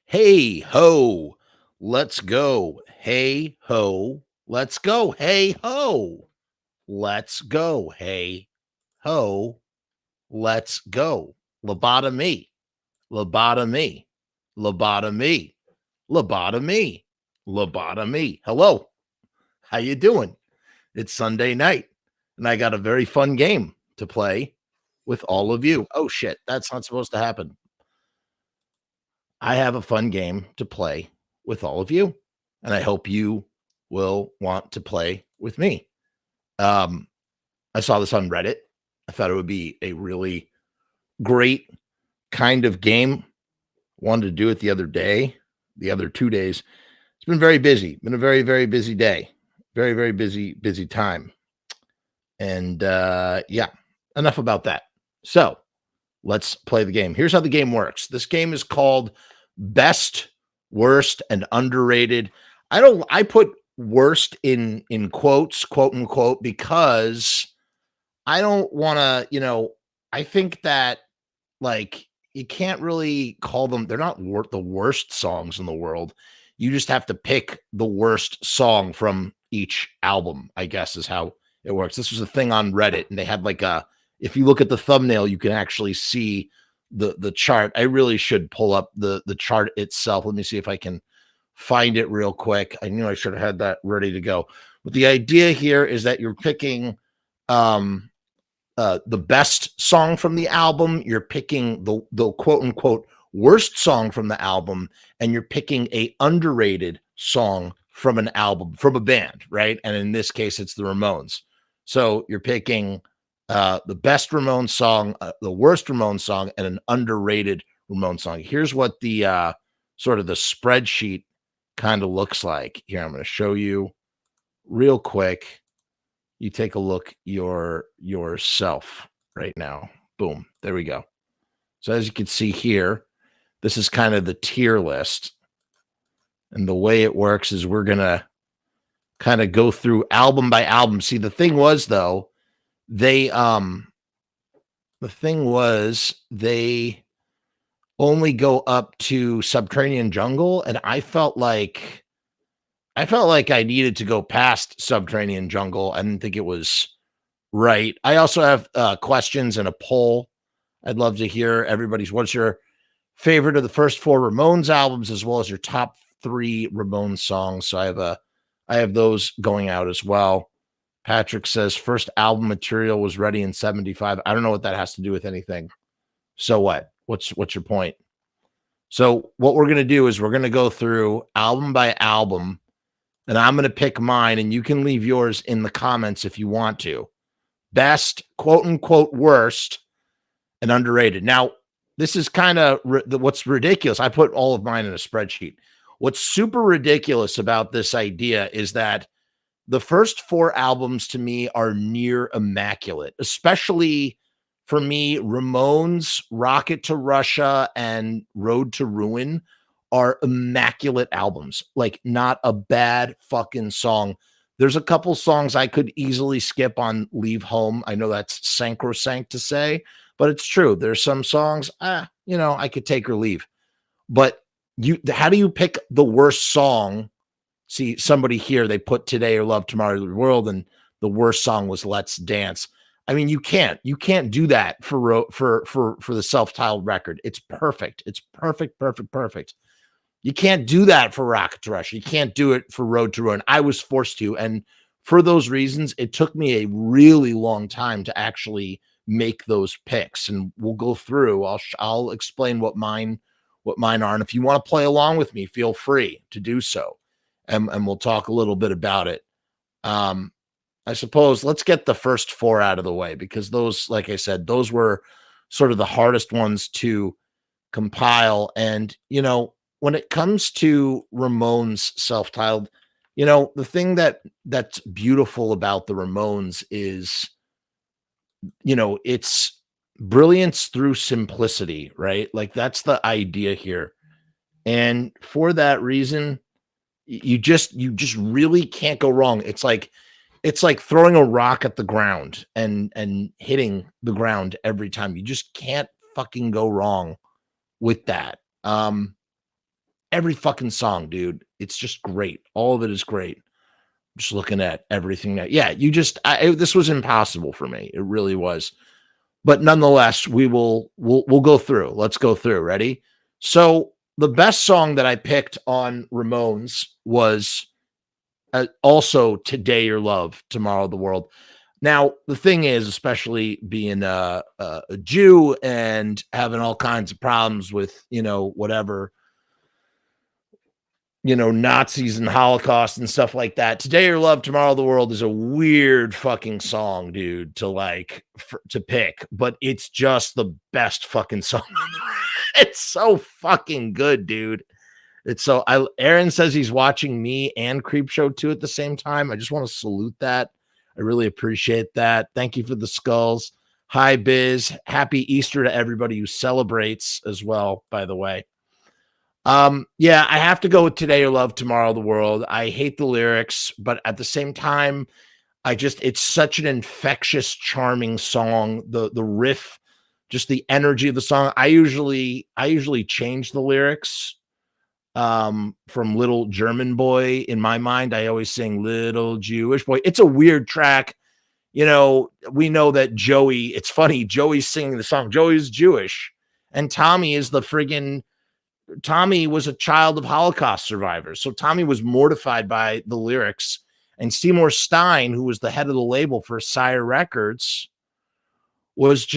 Hey ho, let's go. Hey ho, let's go. Hey ho, let's go. Hey ho, let's go. Lobotomy, lobotomy, lobotomy, lobotomy, lobotomy. Hello, how you doing? It's Sunday night, and I got a very fun game to play with all of you. Oh shit, that's not supposed to happen. I have a fun game to play with all of you, and I hope you will want to play with me. Um, I saw this on Reddit. I thought it would be a really great kind of game. Wanted to do it the other day, the other 2 days. It's been very busy. Been a very, very busy day. Very, very busy time. And yeah, enough about that. So let's play the game. Here's how the game works. This game is called Best, Worst, and Underrated. I put worst in quotes, quote unquote, because I don't want to, I think that like you can't really call them, they're not the worst songs in the world. You just have to pick the worst song from each album, I guess is how it works. This was a thing on Reddit, and they had like if you look at the thumbnail, you can actually see the chart. I really should pull up the chart itself. Let me see if I can find it real quick. I knew I should have had that ready to go. But the idea here is that you're picking um the best song from the album, you're picking the quote unquote worst song from the album, and you're picking a underrated song from an album, from a band, right? And in this case, it's the Ramones. So you're picking the best Ramones song, the worst Ramones song, and an underrated Ramones song. Here's what the sort of the spreadsheet kind of looks like. Here, I'm going to show you real quick. You take a look yourself right now. Boom. There we go. So as you can see here, this is kind of the tier list. And the way it works is we're going to kind of go through album by album. See, the thing was though, they only go up to Subterranean Jungle, and I felt like I needed to go past Subterranean Jungle. I didn't think it was right. I also have questions and a poll. I'd love to hear everybody's. What's your favorite of the first four Ramones albums, as well as your top three Ramones songs? So I have those going out as well. Patrick says first album material was ready in 75. I don't know what that has to do with anything. So what? What's your point? So what we're going to do is we're going to go through album by album, and I'm going to pick mine, and you can leave yours in the comments if you want to. Best, quote unquote, worst, and underrated. Now, this is kind of what's ridiculous. I put all of mine in a spreadsheet. What's super ridiculous about this idea is that the first four albums to me are near immaculate, especially for me. Ramones, Rocket to Russia, and Road to Ruin are immaculate albums. Like, not a bad fucking song. There's a couple songs I could easily skip on Leave Home. I know that's sacrosanct to say, but it's true. There's some songs, I could take or leave. But how do you pick the worst song? See, somebody here, they put Today or Love Tomorrow the World, and the worst song was Let's Dance. I mean, you can't do that for the self-titled record. It's perfect. It's perfect. You can't do that for Rocket to Russia. You can't do it for Road to Ruin. I was forced to, and for those reasons, it took me a really long time to actually make those picks. And we'll go through. I'll explain what mine are, and if you want to play along with me, feel free to do so, and we'll talk a little bit about it. I suppose let's get the first four out of the way, because those, like I said, those were sort of the hardest ones to compile. And when it comes to Ramones self-titled, the thing that's beautiful about the Ramones is, it's brilliance through simplicity, right? Like, that's the idea here. And for that reason, you just really can't go wrong. It's like throwing a rock at the ground and hitting the ground every time. You just can't fucking go wrong with that. every fucking song, dude. It's just great. All of it is great. Just looking at everything that, yeah, this was impossible for me. It really was. But nonetheless, we'll go through. Let's go through. Ready? So the best song that I picked on Ramones was also Today Your Love, Tomorrow the World. Now, the thing is, especially being a Jew and having all kinds of problems with, whatever, Nazis and Holocaust and stuff like that. Today Your Love, Tomorrow the World is a weird fucking song, dude, to pick, but it's just the best fucking song. It's so fucking good, dude. Aaron says he's watching me and Creepshow 2 at the same time. I just want to salute that. I really appreciate that. Thank you for the skulls. Hi, Biz. Happy Easter to everybody who celebrates as well, by the way. Yeah, I have to go with Today Your Love, Tomorrow the World. I hate the lyrics, but at the same time, it's such an infectious, charming song. The riff, just the energy of the song. I usually change the lyrics from Little German Boy. In my mind, I always sing Little Jewish Boy. It's a weird track. We know that Joey, it's funny, Joey's singing the song. Joey's Jewish, and Tommy was a child of Holocaust survivors. So Tommy was mortified by the lyrics, and Seymour Stein, who was the head of the label for Sire Records, was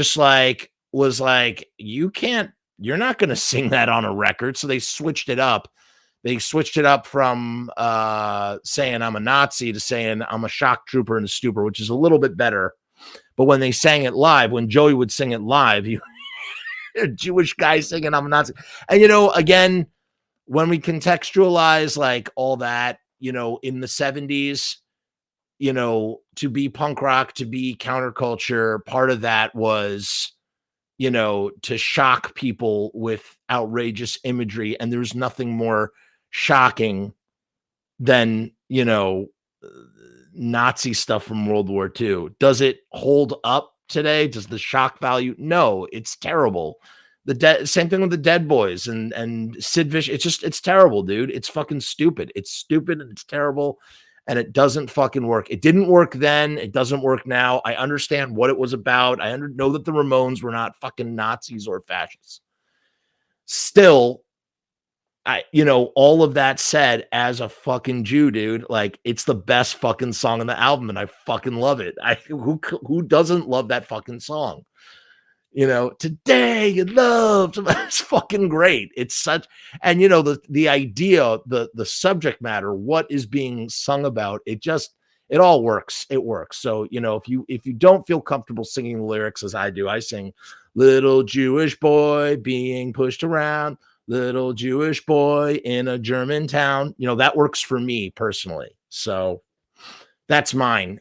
you're not going to sing that on a record. So they switched it up. They switched it up from saying I'm a Nazi to saying I'm a shock trooper and a stupor, which is a little bit better. But when they sang it live, when Joey would sing it live, a Jewish guy singing I'm a Nazi. And, again, when we contextualize like all that, in the 70s, to be punk rock, to be counterculture, part of that was, to shock people with outrageous imagery. And there's nothing more shocking than, Nazi stuff from World War II. Does it hold up today? Does the shock value? No, it's terrible. Same thing with the Dead Boys and Sid Vicious. It's terrible, dude. It's fucking stupid. It's stupid and it's terrible. And it doesn't fucking work. It didn't work then. It doesn't work now. I understand what it was about. I know that the Ramones were not fucking Nazis or fascists. Still, all of that said, as a fucking Jew, dude, like, it's the best fucking song on the album, and I fucking love it. Who doesn't love that fucking song? Today you love, it's fucking great. It's such, and the idea, the subject matter, what is being sung about, it all works. It works. So, if you don't feel comfortable singing the lyrics as I do, I sing little Jewish boy being pushed around, little Jewish boy in a German town. That works for me personally. So that's mine.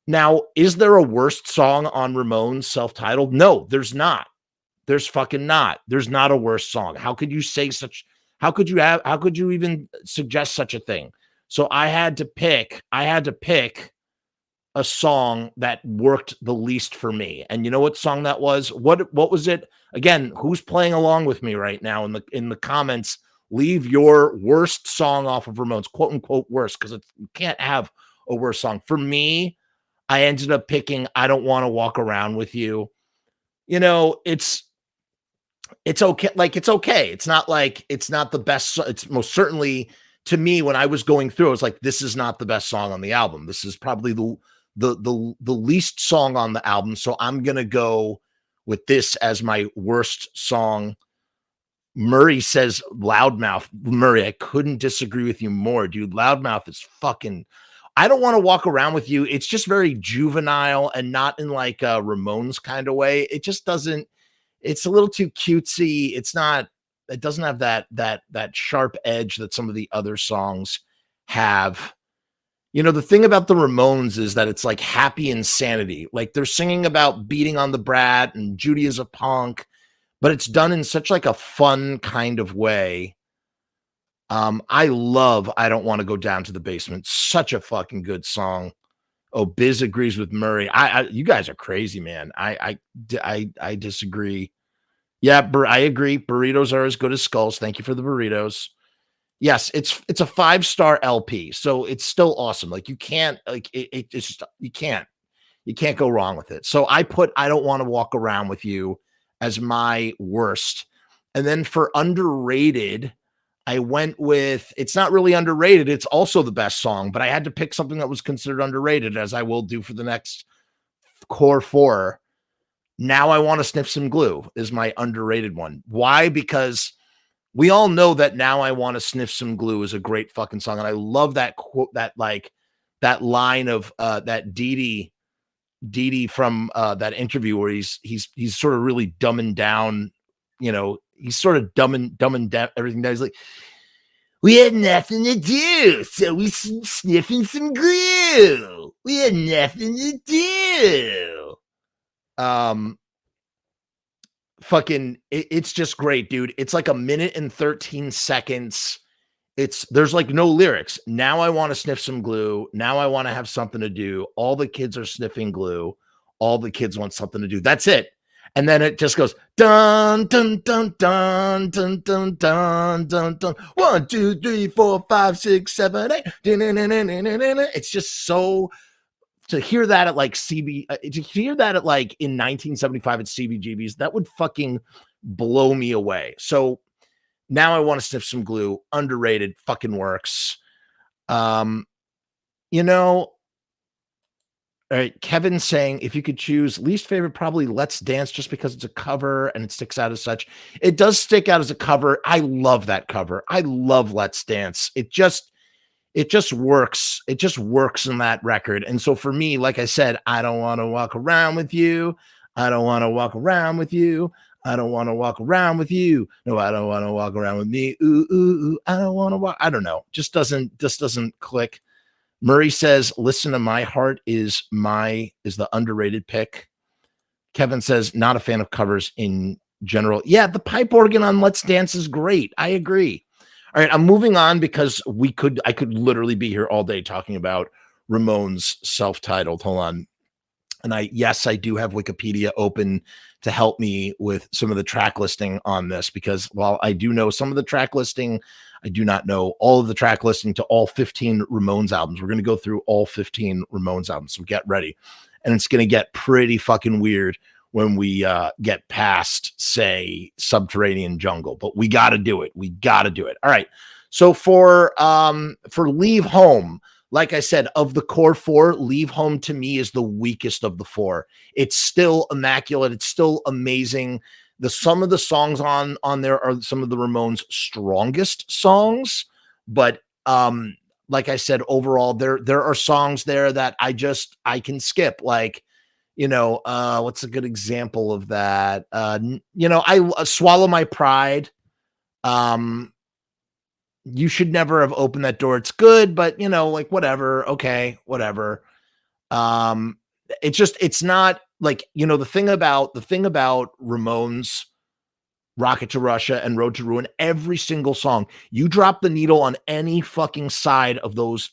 Now, is there a worst song on Ramones, self-titled? No, there's not. There's fucking not. There's not a worst song. How could you even suggest such a thing? So I had to pick a song that worked the least for me. And you know what song that was? What was it? Again, who's playing along with me right now in the comments? Leave your worst song off of Ramones, quote unquote worst, because you can't have a worst song. For me, I ended up picking I Don't Want to Walk Around With You. It's okay. Like, it's okay. It's not the best. It's most certainly, to me, when I was going through, I was like, this is not the best song on the album. This is probably the least song on the album. So I'm going to go with this as my worst song. Murray says Loudmouth. Murray, I couldn't disagree with you more, dude. Loudmouth is fucking, I Don't Want to Walk Around With You. It's just very juvenile and not in like a Ramones kind of way. It just doesn't, it's a little too cutesy. It doesn't have that sharp edge that some of the other songs have. The thing about the Ramones is that it's like Happy Insanity. Like, they're singing about beating on the brat and Judy is a punk, but it's done in such like a fun kind of way. I love I Don't Want to Go Down to the Basement. Such a fucking good song. Oh, Biz agrees with Murray. You guys are crazy, man. I disagree. Yeah, I agree. Burritos are as good as skulls. Thank you for the burritos. Yes, it's a 5-star LP, so it's still awesome. Like you can't like it's just you can't go wrong with it. So I put I Don't Want to Walk Around with You as my worst. And then for underrated, I went with it's not really underrated, it's also the best song, but I had to pick something that was considered underrated, as I will do for the next core 4. Now I Want to Sniff Some Glue is my underrated one. Why? Because we all know that Now I Want to Sniff Some Glue is a great fucking song. And I love that quote, that line of that Dee from that interview where he's sort of really dumbing down, he's sort of dumbing down everything down. He's like, we had nothing to do, so we sniffing some glue. We had nothing to do. It's just great, dude. It's like 1:13. There's like no lyrics. Now I want to sniff some glue. Now I want to have something to do. All the kids are sniffing glue. All the kids want something to do. That's it. And then it just goes dun dun dun dun dun dun dun dun dun. 1, 2, 3, 4, 5, 6, 7, 8. It's just so to hear that at like to hear that at like in 1975 at CBGB's, that would fucking blow me away. So Now I Want to Sniff Some Glue, underrated, fucking works. You know, all right, Kevin saying if you could choose least favorite, probably Let's Dance, just because it's a cover and it sticks out as such. It does stick out as a cover. I love that cover. I love Let's Dance. It just works. It just works in that record. And so for me, like I said, I don't want to walk around with you. I don't want to walk around with you. I don't want to walk around with you. No, I don't want to walk around with me. Ooh, ooh, ooh. I don't want to walk. I don't know. Just doesn't click. Murray says, Listen to My Heart is the underrated pick. Kevin says, not a fan of covers in general. Yeah, the pipe organ on Let's Dance is great. I agree. All right, I'm moving on because I could literally be here all day talking about Ramones self-titled. Hold on. And I do have Wikipedia open to help me with some of the track listing on this, because while I do know some of the track listing, I do not know all of the track listing to all 15 Ramones albums. We're going to go through all 15 Ramones albums, so get ready. And it's going to get pretty fucking weird when we get past, say, Subterranean Jungle, but we got to do it. We got to do it. All right. So for Leave Home, like I said, of the core 4, Leave Home to me is the weakest of the 4. It's still immaculate. It's still amazing. Some of the songs on there are some of the Ramones' strongest songs, but like I said, overall, there are songs there that I can skip. Like, what's a good example of that? I Swallow My Pride. You Should Never Have Opened That Door. It's good, but like whatever. Okay, whatever. It's not like, the thing about Ramones, Rocket to Russia and Road to Ruin, every single song, you drop the needle on any fucking side of those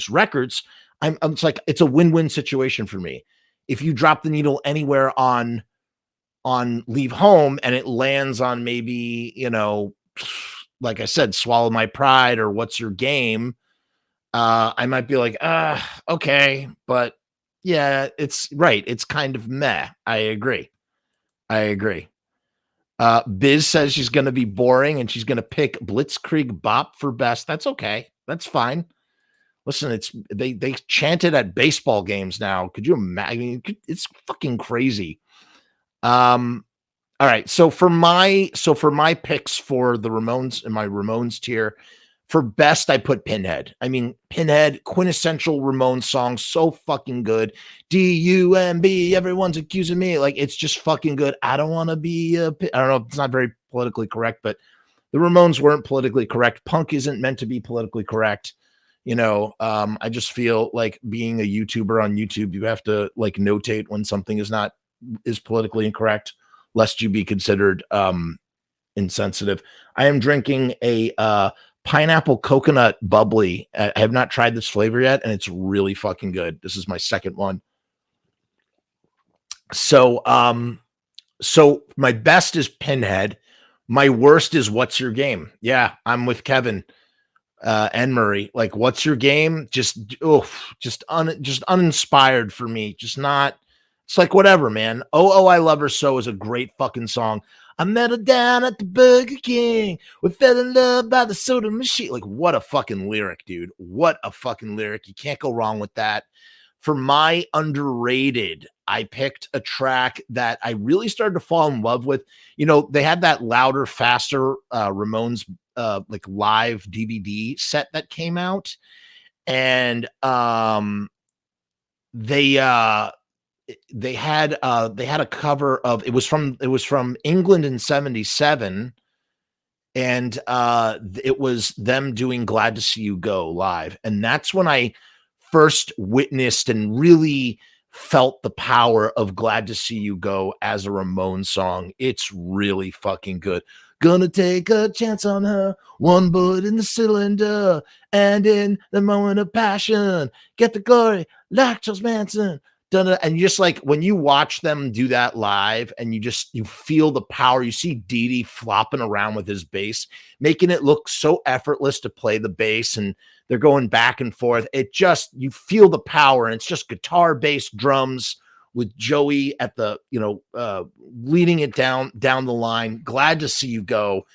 records, it's like it's a win-win situation for me. If you drop the needle anywhere on Leave Home and it lands on maybe, like I said, Swallow My Pride or What's Your Game, I might be like, okay, but yeah, it's right. It's kind of meh. I agree. Biz says she's going to be boring and she's going to pick Blitzkrieg Bop for best. That's okay. That's fine. Listen, they chant it at baseball games now. Could you imagine? It's fucking crazy. All right. So for my picks for the Ramones and my Ramones tier, for best, I put Pinhead. I mean, Pinhead, quintessential Ramones song, so fucking good. D-U-M-B, everyone's accusing me. Like, it's just fucking good. I don't want to be, I don't know, it's not very politically correct, but the Ramones weren't politically correct. Punk isn't meant to be politically correct. I just feel like being a YouTuber on YouTube, you have to like notate when something is politically incorrect, lest you be considered insensitive. I am drinking a pineapple coconut bubbly. I have not tried this flavor yet, and it's really fucking good. This is my second one. So So my best is Pinhead. My worst is What's Your Game? Yeah, I'm with Kevin and Murray. Like, what's your game? Just uninspired for me. Just not. It's like whatever, man. Oh, I love her so is a great fucking song. I met her down at the Burger King. We fell in love by the soda machine. Like, what a fucking lyric, dude. What a fucking lyric. You can't go wrong with that. For my underrated, I picked a track that I really started to fall in love with. You know, they had that louder, faster Ramones like live DVD set that came out, and they they had a cover of it was from England in 77, and it was them doing Glad to See You Go live, and that's when I first witnessed and really felt the power of Glad to See You Go as a Ramones song. It's really fucking good. Gonna take a chance on her, one bullet in the cylinder, and in the moment of passion, get the glory like Charles Manson. And you just like when you watch them do that live and you feel the power, you see Dee Dee flopping around with his bass, making it look so effortless to play the bass, and they're going back and forth. It just, you feel the power, and it's just guitar, bass, drums with Joey at the, leading it down the line. Glad to See You Go.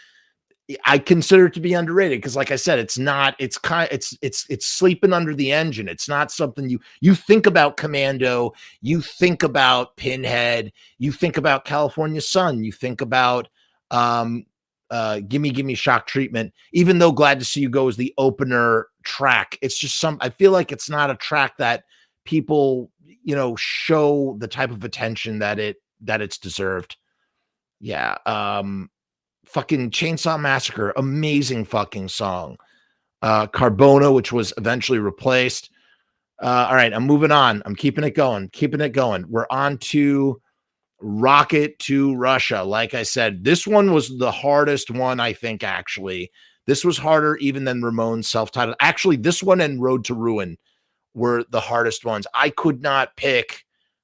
I consider it to be underrated because, like I said, it's not. It's kind. It's sleeping under the engine. It's not something you think about. Commando. You think about Pinhead. You think about California Sun. You think about Gimme Shock Treatment. Even though Glad to See You Go is the opener track, it's just some. I feel like it's not a track that people show the type of attention that it's deserved. Yeah. Fucking Chainsaw Massacre, amazing fucking song. Carbona, which was eventually replaced. All right, I'm moving on. I'm keeping it going. We're on to Rocket to Russia. Like I said, this one was the hardest one, I think, actually. This was harder even than Ramones' self-titled. Actually, this one and Road to Ruin were the hardest ones. I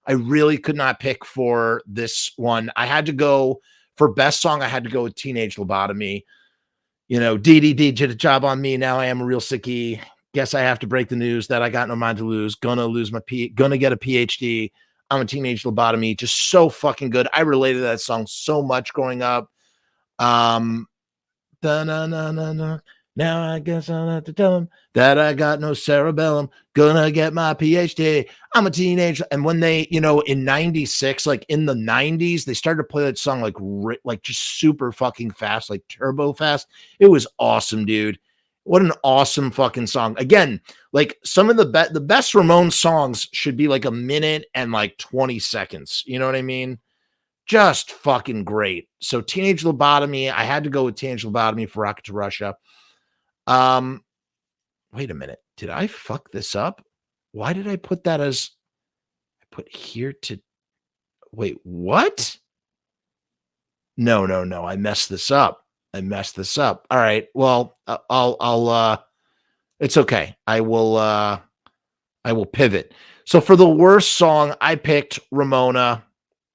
really could not pick for this one. I had to go for best song. I had to go with Teenage Lobotomy. DDD did a job on me. Now I am a real sickie. Guess I have to break the news that I got no mind to lose. Gonna get a PhD. I'm a Teenage Lobotomy. Just so fucking good. I related to that song so much growing up. Now I guess I'll have to tell him that I got no cerebellum. Gonna get my PhD. I'm a teenager. And when they, in 96, like in the 90s, they started to play that song like just super fucking fast, like turbo fast. It was awesome, dude. What an awesome fucking song. Again, like some of the best Ramones songs should be like a minute and like 20 seconds. You know what I mean? Just fucking great. So Teenage Lobotomy, I had to go with Teenage Lobotomy for Rocket to Russia. Wait a minute. Did I fuck this up? Why did I put that as I put here to wait, what? No. I messed this up. All right. Well, I'll it's okay. I will pivot. So for the worst song, I picked Ramona.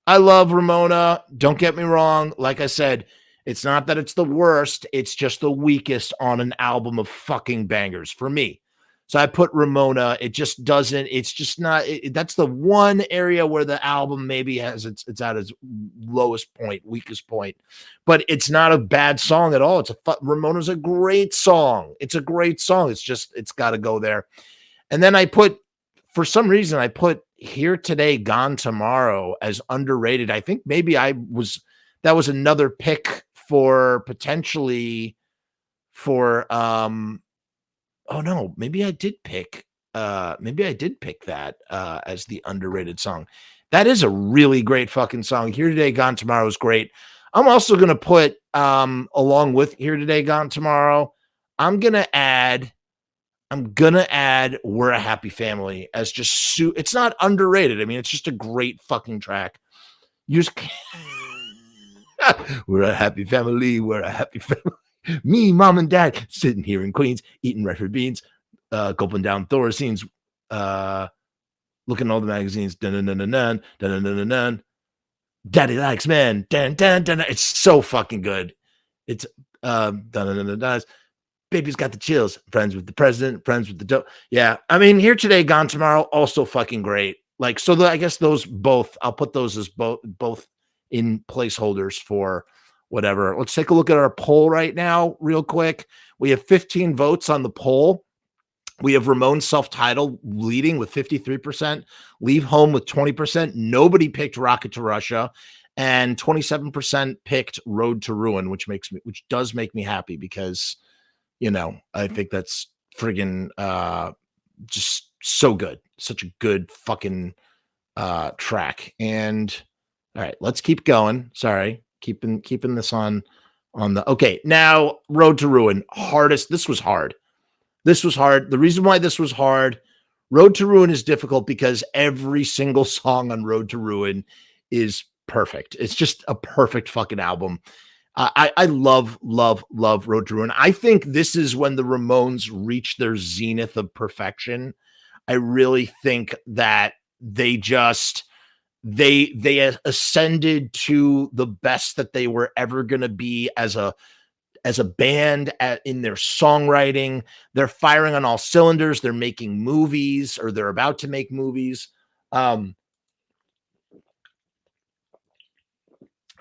I love Ramona. Don't get me wrong. Like I said, it's not that it's the worst. It's just the weakest on an album of fucking bangers for me. So I put Ramona. It just doesn't. It's just not. That's the one area where the album maybe has it's at its lowest point, weakest point. But it's not a bad song at all. Ramona's a great song. It's a great song. It's got to go there. And then for some reason, I put Here Today, Gone Tomorrow as underrated. I think maybe that was another pick for potentially for, oh no, maybe I did pick that as the underrated song. That is a really great fucking song. Here Today, Gone Tomorrow is great. I'm also going to put, along with Here Today, Gone Tomorrow, I'm going to add We're a Happy Family as just it's not underrated. I mean, it's just a great fucking track. We're a happy family. We're a happy family. Me, mom, and dad sitting here in Queens, eating Redford beans, gulping down Thorazines, looking at all the magazines. Dun, dun, dun, dun, dun, dun, dun, dun, dun. Daddy likes men. Dun, dun, dun, dun. It's so fucking good. It's dun, dun, dun, dun, dun. Baby's got the chills. Friends with the president, friends with the dope. Yeah. I mean, Here Today, Gone Tomorrow, also fucking great. Like, so I guess those both, I'll put those as both in placeholders for whatever. Let's take a look at our poll right now, real quick. We have 15 votes on the poll. We have Ramones self-titled leading with 53%, Leave Home with 20%. Nobody picked Rocket to Russia, and 27% picked Road to Ruin, which does make me happy because, you know, I think that's friggin' just so good. Such a good fucking track. And all right, let's keep going. Sorry, keeping this on the okay. Now, Road to Ruin, hardest. This was hard. This was hard. The reason why this was hard, Road to Ruin is difficult because every single song on Road to Ruin is perfect. It's just a perfect fucking album. I love Road to Ruin. I think this is when the Ramones reached their zenith of perfection. I really think that they ascended to the best that they were ever going to be as a band in their songwriting. They're firing on all cylinders. They're making movies, or they're about to make movies.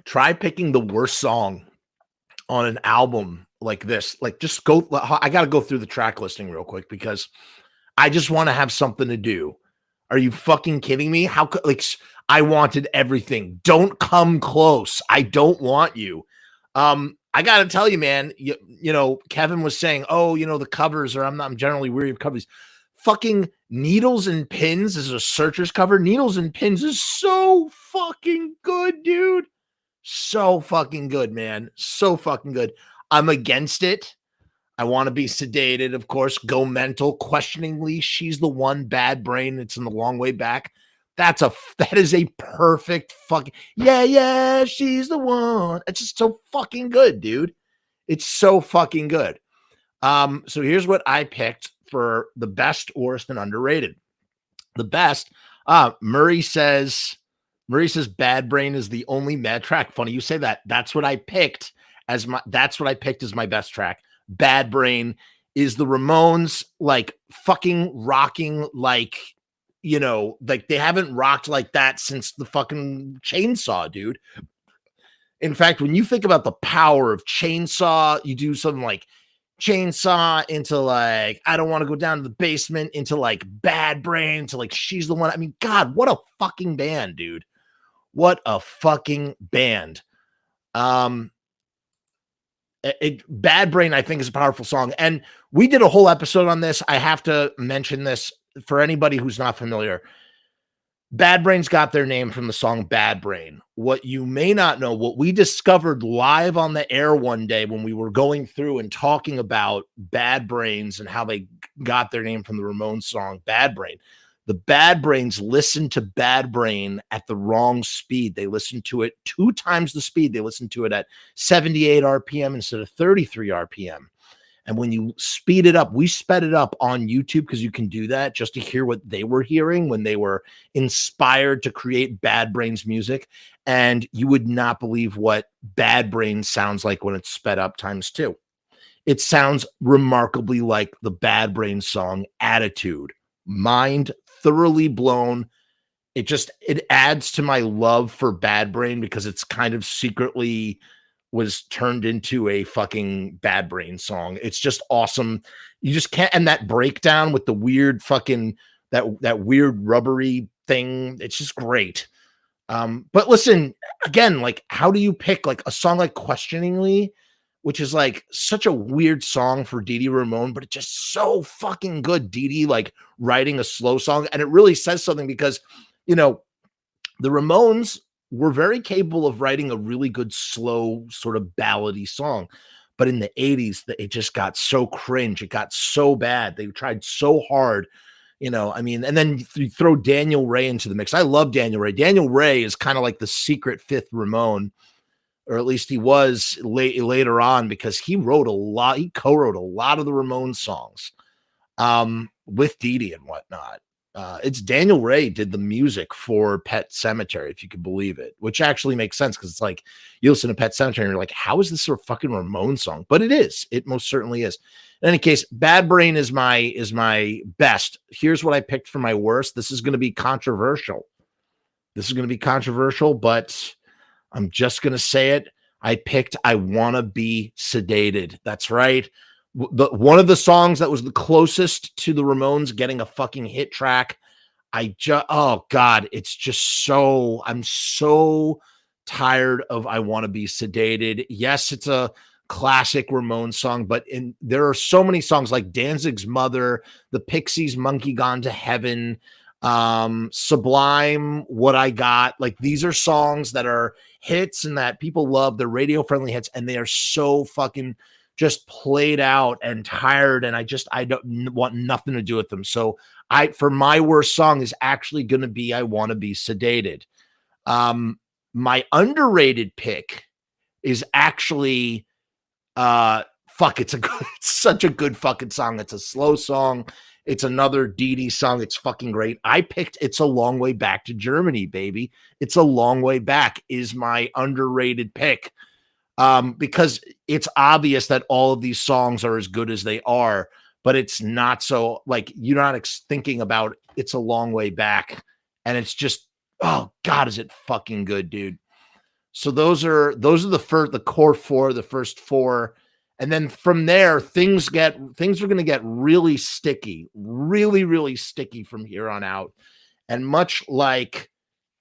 Try picking the worst song on an album like this. Like, just go. I got to go through the track listing real quick because I just want to have something to do. Are you fucking kidding me? How could, like, I wanted everything. Don't come close. I don't want you. I got to tell you, man, you know, Kevin was saying, oh, you know, the covers, or I'm generally weary of covers. Fucking Needles and Pins is a Searchers cover. Needles and Pins is so fucking good, dude. So fucking good, man. So fucking good. I'm against it. I want to be sedated, of course. Go Mental, Questioningly, She's the One, Bad Brain, It's in the Long Way Back. That is a perfect fucking, yeah, she's the one. It's just so fucking good, dude. It's so fucking good. So here's what I picked for the best, worst, and underrated. The best, Murray says Bad Brain is the only mad track. Funny you say that. That's what I picked as my best track. Bad Brain is the Ramones, like, fucking rocking, like, you know, like they haven't rocked like that since the fucking Chainsaw, dude. In fact, when you think about the power of Chainsaw, you do something like Chainsaw into, like, I Don't Want to Go Down to the Basement, into like Bad Brain, to like She's the One. I mean, God, what a fucking band, dude. What a fucking band. Bad Brain, I think, is a powerful song. And we did a whole episode on this. I have to mention this for anybody who's not familiar. Bad Brains got their name from the song Bad Brain. What you may not know, what we discovered live on the air one day when we were going through and talking about Bad Brains and how they got their name from the Ramones song Bad Brain. The Bad Brains listened to Bad Brain at the wrong speed. They listened to it 2 times the speed. They listened to it at 78 RPM instead of 33 RPM. And when you speed it up, we sped it up on YouTube because you can do that just to hear what they were hearing when they were inspired to create Bad Brains music. And you would not believe what Bad Brains sounds like when it's sped up times 2. It sounds remarkably like the Bad Brains song Attitude. Mind thoroughly blown. It adds to my love for Bad Brain because it's kind of secretly was turned into a fucking Bad Brain song. It's just awesome. You just can't, and that breakdown with the weird fucking that weird rubbery thing, it's just great. But listen, again, like, how do you pick like a song like Questioningly, which is like such a weird song for Dee Dee Ramone, but it's just so fucking good. Dee Dee like writing a slow song, and it really says something because, you know, the Ramones were very capable of writing a really good, slow, sort of ballady song. But in the 80s, it just got so cringe. It got so bad. They tried so hard, you know. I mean, and then you throw Daniel Ray into the mix. I love Daniel Ray. Daniel Ray is kind of like the secret fifth Ramone, or at least he was later on, because he wrote a lot. He co-wrote a lot of the Ramones songs with Dee Dee and whatnot. It's Daniel Ray did the music for Pet Cemetery, if you could believe it, which actually makes sense because it's like you listen to Pet Cemetery and you're like, how is this a fucking Ramones song? But it is. It most certainly is. In any case, Bad Brain is my best. Here's what I picked for my worst. This is going to be controversial. But I'm just going to say it. I picked I Wanna Be Sedated. That's right. One of the songs that was the closest to the Ramones getting a fucking hit track. Oh God, it's just I'm so tired of I Wanna Be Sedated. Yes, it's a classic Ramones song, but there are so many songs like Danzig's Mother, the Pixies' Monkey Gone to Heaven, Sublime, What I Got. Like these are songs that are hits and that people love. They're radio friendly hits, and they are so fucking just played out and tired. And I don't want nothing to do with them. So for my worst song is actually going to be I Wanna Be Sedated. My underrated pick is actually it's such a good fucking song. It's a slow song. It's another Dee Dee song. It's fucking great. I picked It's a Long Way Back to Germany, baby. It's a Long Way Back is my underrated pick. Because it's obvious that all of these songs are as good as they are, but it's not so like you're not thinking about It's a Long Way Back. And it's just, oh God, is it fucking good, dude. So those are the core four, the first four. And then from there, things are going to get really sticky, really, really sticky from here on out. And much like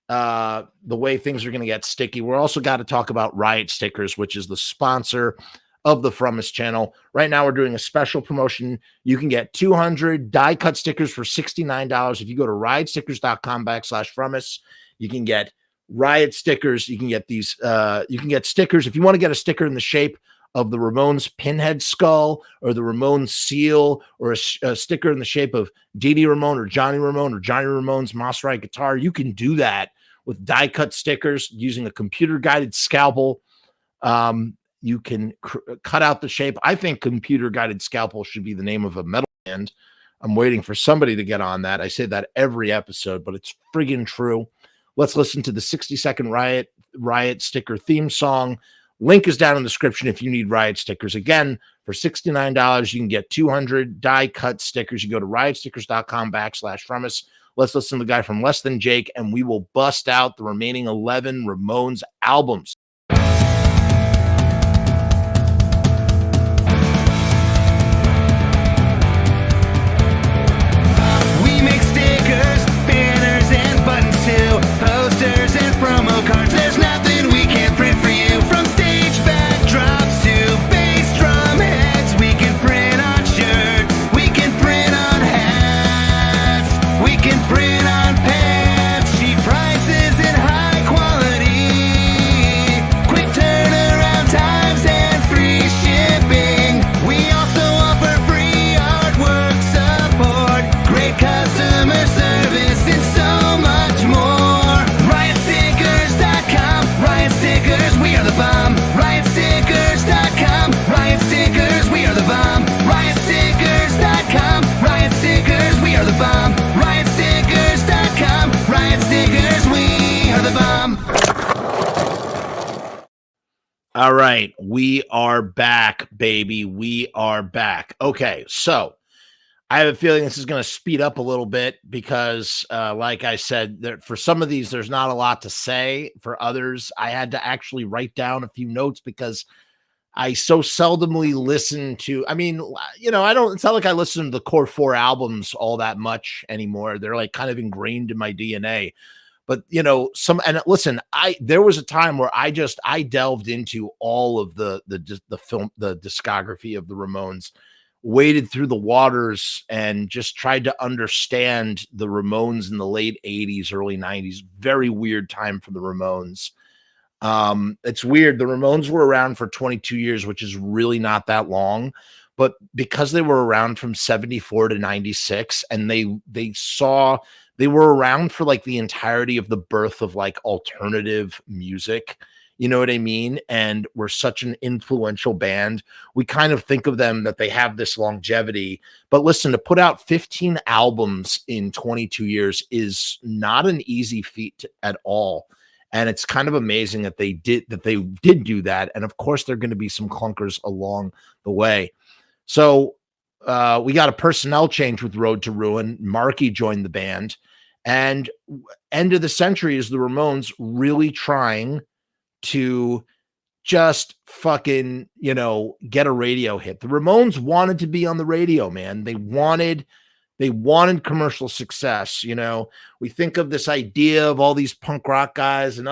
the way things are going to get sticky, we're also got to talk about Riot Stickers, which is the sponsor of the Frumess channel. Right now, we're doing a special promotion. You can get 200 die cut stickers for $69. If you go to riotstickers.com/Frumess, you can get Riot stickers. You can get these, you can get stickers. If you want to get a sticker in the shape of the Ramones pinhead skull or the Ramones seal or a sticker in the shape of Dee Dee Ramone or Johnny Ramone's Moss Ride guitar, you can do that with die cut stickers using a computer guided scalpel. You can cut out the shape. I think computer guided scalpel should be the name of a metal band. I'm waiting for somebody to get on that. I say that every episode, but it's friggin' true. Let's listen to the 60-second Riot sticker theme song. Link is down in the description if you need Riot stickers. Again, for $69, you can get 200 die cut stickers. You go to riotstickers.com/Frumess. Let's listen to the guy from Less Than Jake, and we will bust out the remaining 11 Ramones albums. We make stickers, banners, and buttons too. Posters and promo cards. There's nothing we can't print for you. From stage backdrops to bass drum heads, we can print on shirts, we can print on hats, we can print on pants. Cheap prices and high quality, quick turnaround times and free shipping. We also offer free artwork support, great customer service, and so much more. RiotStickers.com, Riot Stickers, we are the bomb. RiotStickers.com, Riot Stickers, we are the bomb. RiotStickers.com, Riot Stickers, we are the bomb. RiotStickers.com, Riot Stickers, we are the bomb. All right, we are back, baby. We are back. Okay, so I have a feeling this is going to speed up a little bit because, like I said, for some of these, there's not a lot to say. For others, I had to actually write down a few notes because I so seldomly listen to, I mean, it's not like I listen to the core four albums all that much anymore. They're like kind of ingrained in my DNA. But, there was a time where I delved into all of the discography of the Ramones, waded through the waters and just tried to understand the Ramones in the late 80s, early 90s. Very weird time for the Ramones. It's weird. The Ramones were around for 22 years, which is really not that long, but because they were around from 74 to 96 and they were around for like the entirety of the birth of like alternative music. You know what I mean? And were such an influential band. We kind of think of them that they have this longevity. But listen, to put out 15 albums in 22 years is not an easy feat at all. And it's kind of amazing that they did do that. And of course, there are going to be some clunkers along the way. So we got a personnel change with Road to Ruin. Marky joined the band. And end of the century is the Ramones really trying to just fucking, get a radio hit. The Ramones wanted to be on the radio, man. They wanted commercial success. We think of this idea of all these punk rock guys and,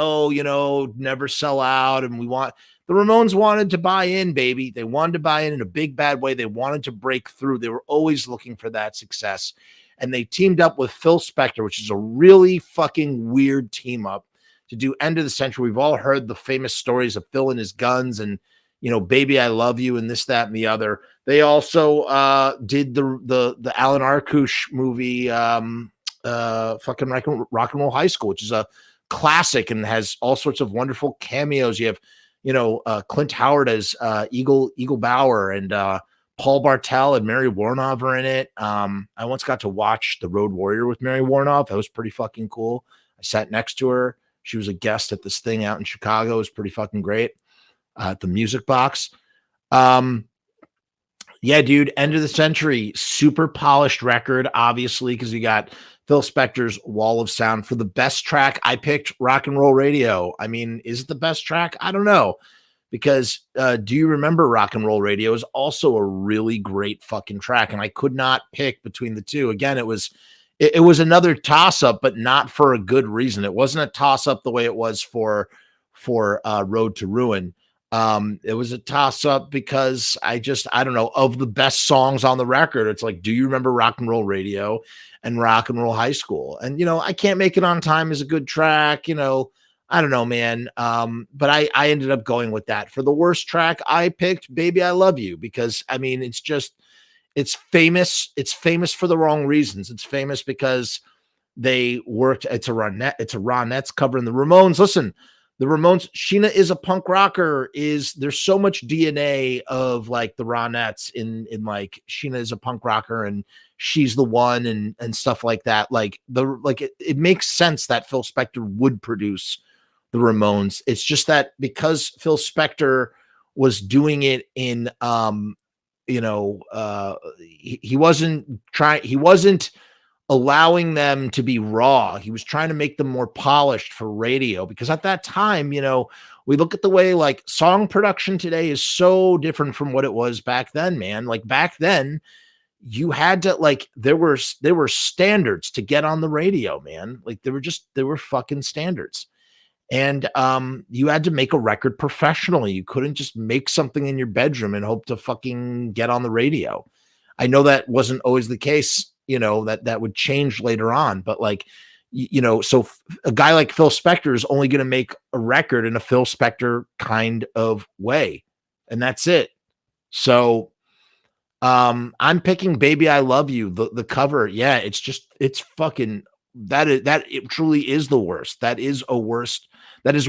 never sell out. And the Ramones wanted to buy in, baby. They wanted to buy in a big, bad way. They wanted to break through. They were always looking for that success. And they teamed up with Phil Spector, which is a really fucking weird team up, to do End of the Century. We've all heard the famous stories of Phil and his guns and, Baby I Love You and this, that, and the other. They also did the Alan Arkush movie, fucking Rock and Roll High School, which is a classic and has all sorts of wonderful cameos. You have, Clint Howard as Eagle Bauer, and Paul Bartel and Mary Warnoff are in it. I once got to watch The Road Warrior with Mary Warnoff. That was pretty fucking cool. I sat next to her. She was a guest at this thing out in Chicago. It was pretty fucking great. At the Music Box. Yeah, dude, End of the Century, super polished record, obviously, because you got Phil Spector's Wall of Sound. For the best track, I picked Rock and Roll Radio. I mean, is it the best track? I don't know. Because Do You Remember Rock and Roll Radio is also a really great fucking track, and I could not pick between the two. Again, it was another toss-up, but not for a good reason. It wasn't a toss-up the way it was for Road to Ruin. It was a toss-up because I don't know, of the best songs on the record, it's like Do You Remember Rock and Roll Radio and Rock and Roll High School. And I Can't Make It on Time is a good track. I don't know, man. But I ended up going with that. For the worst track, I picked Baby I Love You, because I mean, it's famous. It's famous for the wrong reasons. It's famous because they worked. It's a Ronettes covering the Ramones. Listen, the Ramones, Sheena is a punk rocker. There's so much DNA of like the Ronettes in like Sheena is a punk rocker and She's the One and stuff like that. It makes sense that Phil Spector would produce the Ramones. It's just that because Phil Spector was doing it in he wasn't allowing them to be raw. He was trying to make them more polished for radio, because at that time, we look at the way like song production today is so different from what it was back then, man. Like back then, you had to there were standards to get on the radio, man. Like there were fucking standards. And you had to make a record professionally. You couldn't just make something in your bedroom and hope to fucking get on the radio. I know that wasn't always the case, that would change later on. But so a guy like Phil Spector is only going to make a record in a Phil Spector kind of way. And that's it. So I'm picking Baby I Love You, the cover. Yeah, it's fucking, it truly is the worst. That is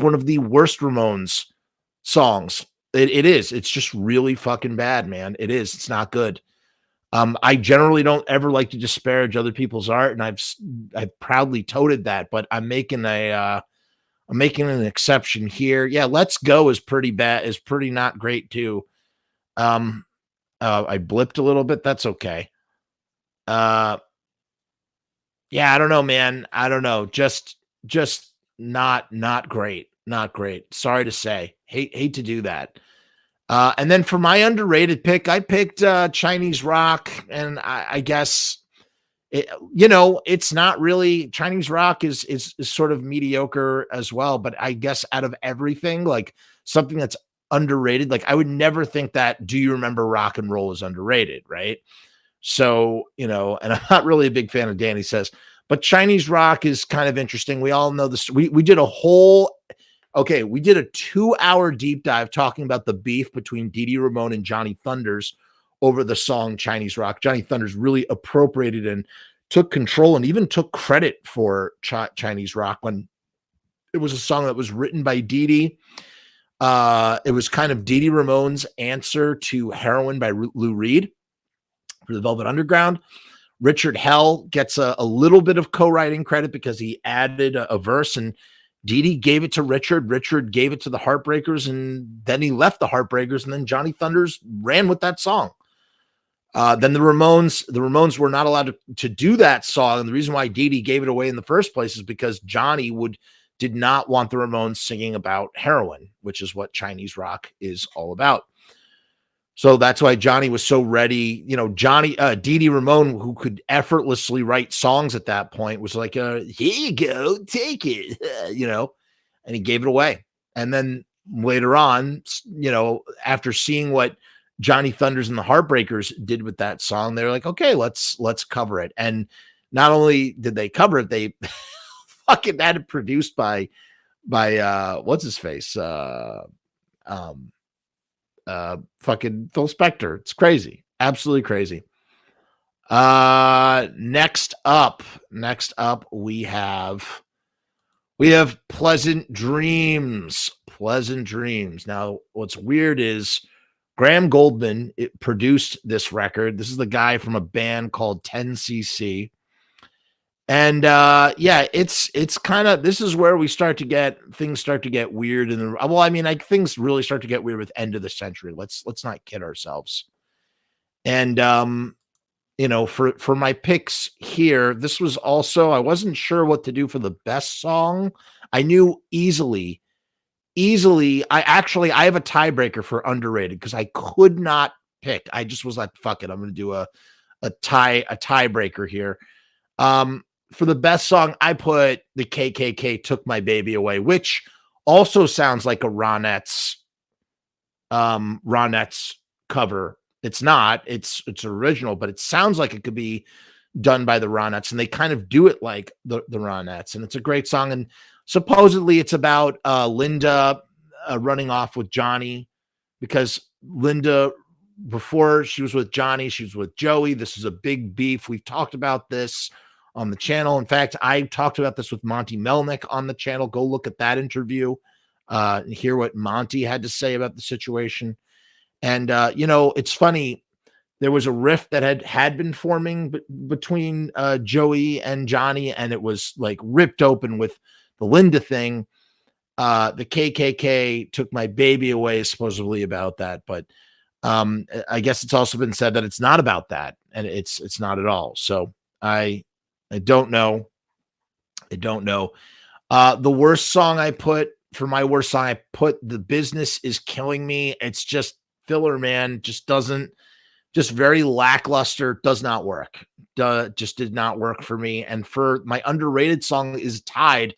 one of the worst Ramones songs. It is. It's just really fucking bad, man. It is. It's not good. I generally don't ever like to disparage other people's art, and I've proudly toted that, but I'm making an exception here. Yeah, Let's Go is pretty bad, is pretty not great too. I blipped a little bit. That's okay. Yeah, I don't know, man. I don't know. Just not great. Not great. Sorry to say. Hate to do that. And then for my underrated pick, I picked Chinese rock, and I guess it's not really, Chinese rock is sort of mediocre as well. But I guess out of everything, like something that's underrated, like I would never think that Do You Remember Rock and Roll is underrated, right? So, and I'm not really a big fan of Danny Says, but Chinese rock is kind of interesting. We all know this. We did a 2-hour deep dive talking about the beef between Dee Ramone and Johnny Thunders over the song Chinese Rock. Johnny Thunders really appropriated and took control and even took credit for Chinese Rock when it was a song that was written by Dee. It was kind of Dee Dee Ramone's answer to Heroin by Lou Reed for the Velvet Underground. Richard Hell gets a little bit of co-writing credit because he added a verse, and Dee Dee gave it to Richard. Richard gave it to the Heartbreakers, and then he left the Heartbreakers, and then Johnny Thunders ran with that song. Then the Ramones were not allowed to do that song. And the reason why Dee Dee gave it away in the first place is because Johnny did not want the Ramones singing about heroin, which is what Chinese rock is all about. So that's why Johnny was so ready. Dee Dee Ramone, who could effortlessly write songs at that point, was like, here you go, take it, and he gave it away. And then later on, after seeing what Johnny Thunders and the Heartbreakers did with that song, they're like, okay, let's cover it. And not only did they cover it, they fucking had it produced by what's his face? Fucking Phil Spector. It's crazy. Absolutely crazy. Next up, we have Pleasant Dreams. Pleasant Dreams. Now, what's weird is Graham Goldman produced this record. This is the guy from a band called 10cc. And it's kind of, this is where things start to get weird. Things really start to get weird with end of the century. Let's not kid ourselves. And for my picks here, this was also, I wasn't sure what to do for the best song. I knew easily, I have a tiebreaker for underrated because I could not pick. I just was like, fuck it, I'm going to do a tiebreaker here. For the best song, I put the KKK Took My Baby Away, which also sounds like a Ronettes cover. It's not, it's original, but it sounds like it could be done by the Ronettes, and they kind of do it like the Ronettes, and it's a great song. And supposedly it's about Linda running off with Johnny, because Linda, before she was with Johnny, she was with Joey. This is a big beef. We've talked about this on the channel. In fact, I talked about this with Monty Melnick on the channel. Go look at that interview and hear what Monty had to say about the situation. And, it's funny. There was a rift that had been forming between Joey and Johnny, and it was like ripped open with the Linda thing. The KKK Took My Baby Away is supposedly about that, but I guess it's also been said that it's not about that, and it's not at all. So I don't know. The worst song I put The Business Is Killing Me. It's just filler, man. Just very lackluster. Does not work. Just did not work for me. And for my underrated song is tied.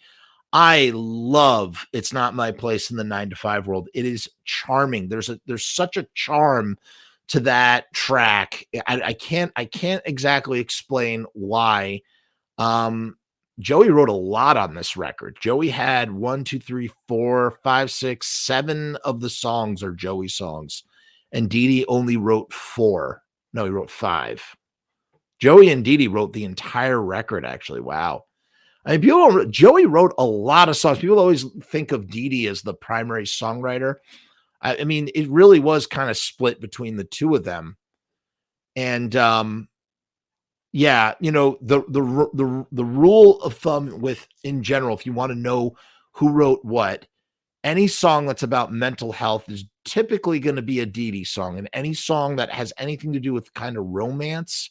I love It's Not My Place in the 9 to 5 World. It is charming. There's such a charm to that track. I can't exactly explain why. Joey wrote a lot on this record. Joey had 1, 2, 3, 4, 5, 6, 7 of the songs are Joey songs, and Dee Dee only wrote 4. No, he wrote 5. Joey and Dee Dee wrote the entire record, actually. Wow. I mean, Joey wrote a lot of songs. People always think of Dee Dee as the primary songwriter. I mean, it really was kind of split between the two of them. And the rule of thumb in general, if you want to know who wrote what, any song that's about mental health is typically going to be a Dee Dee song, and any song that has anything to do with kind of romance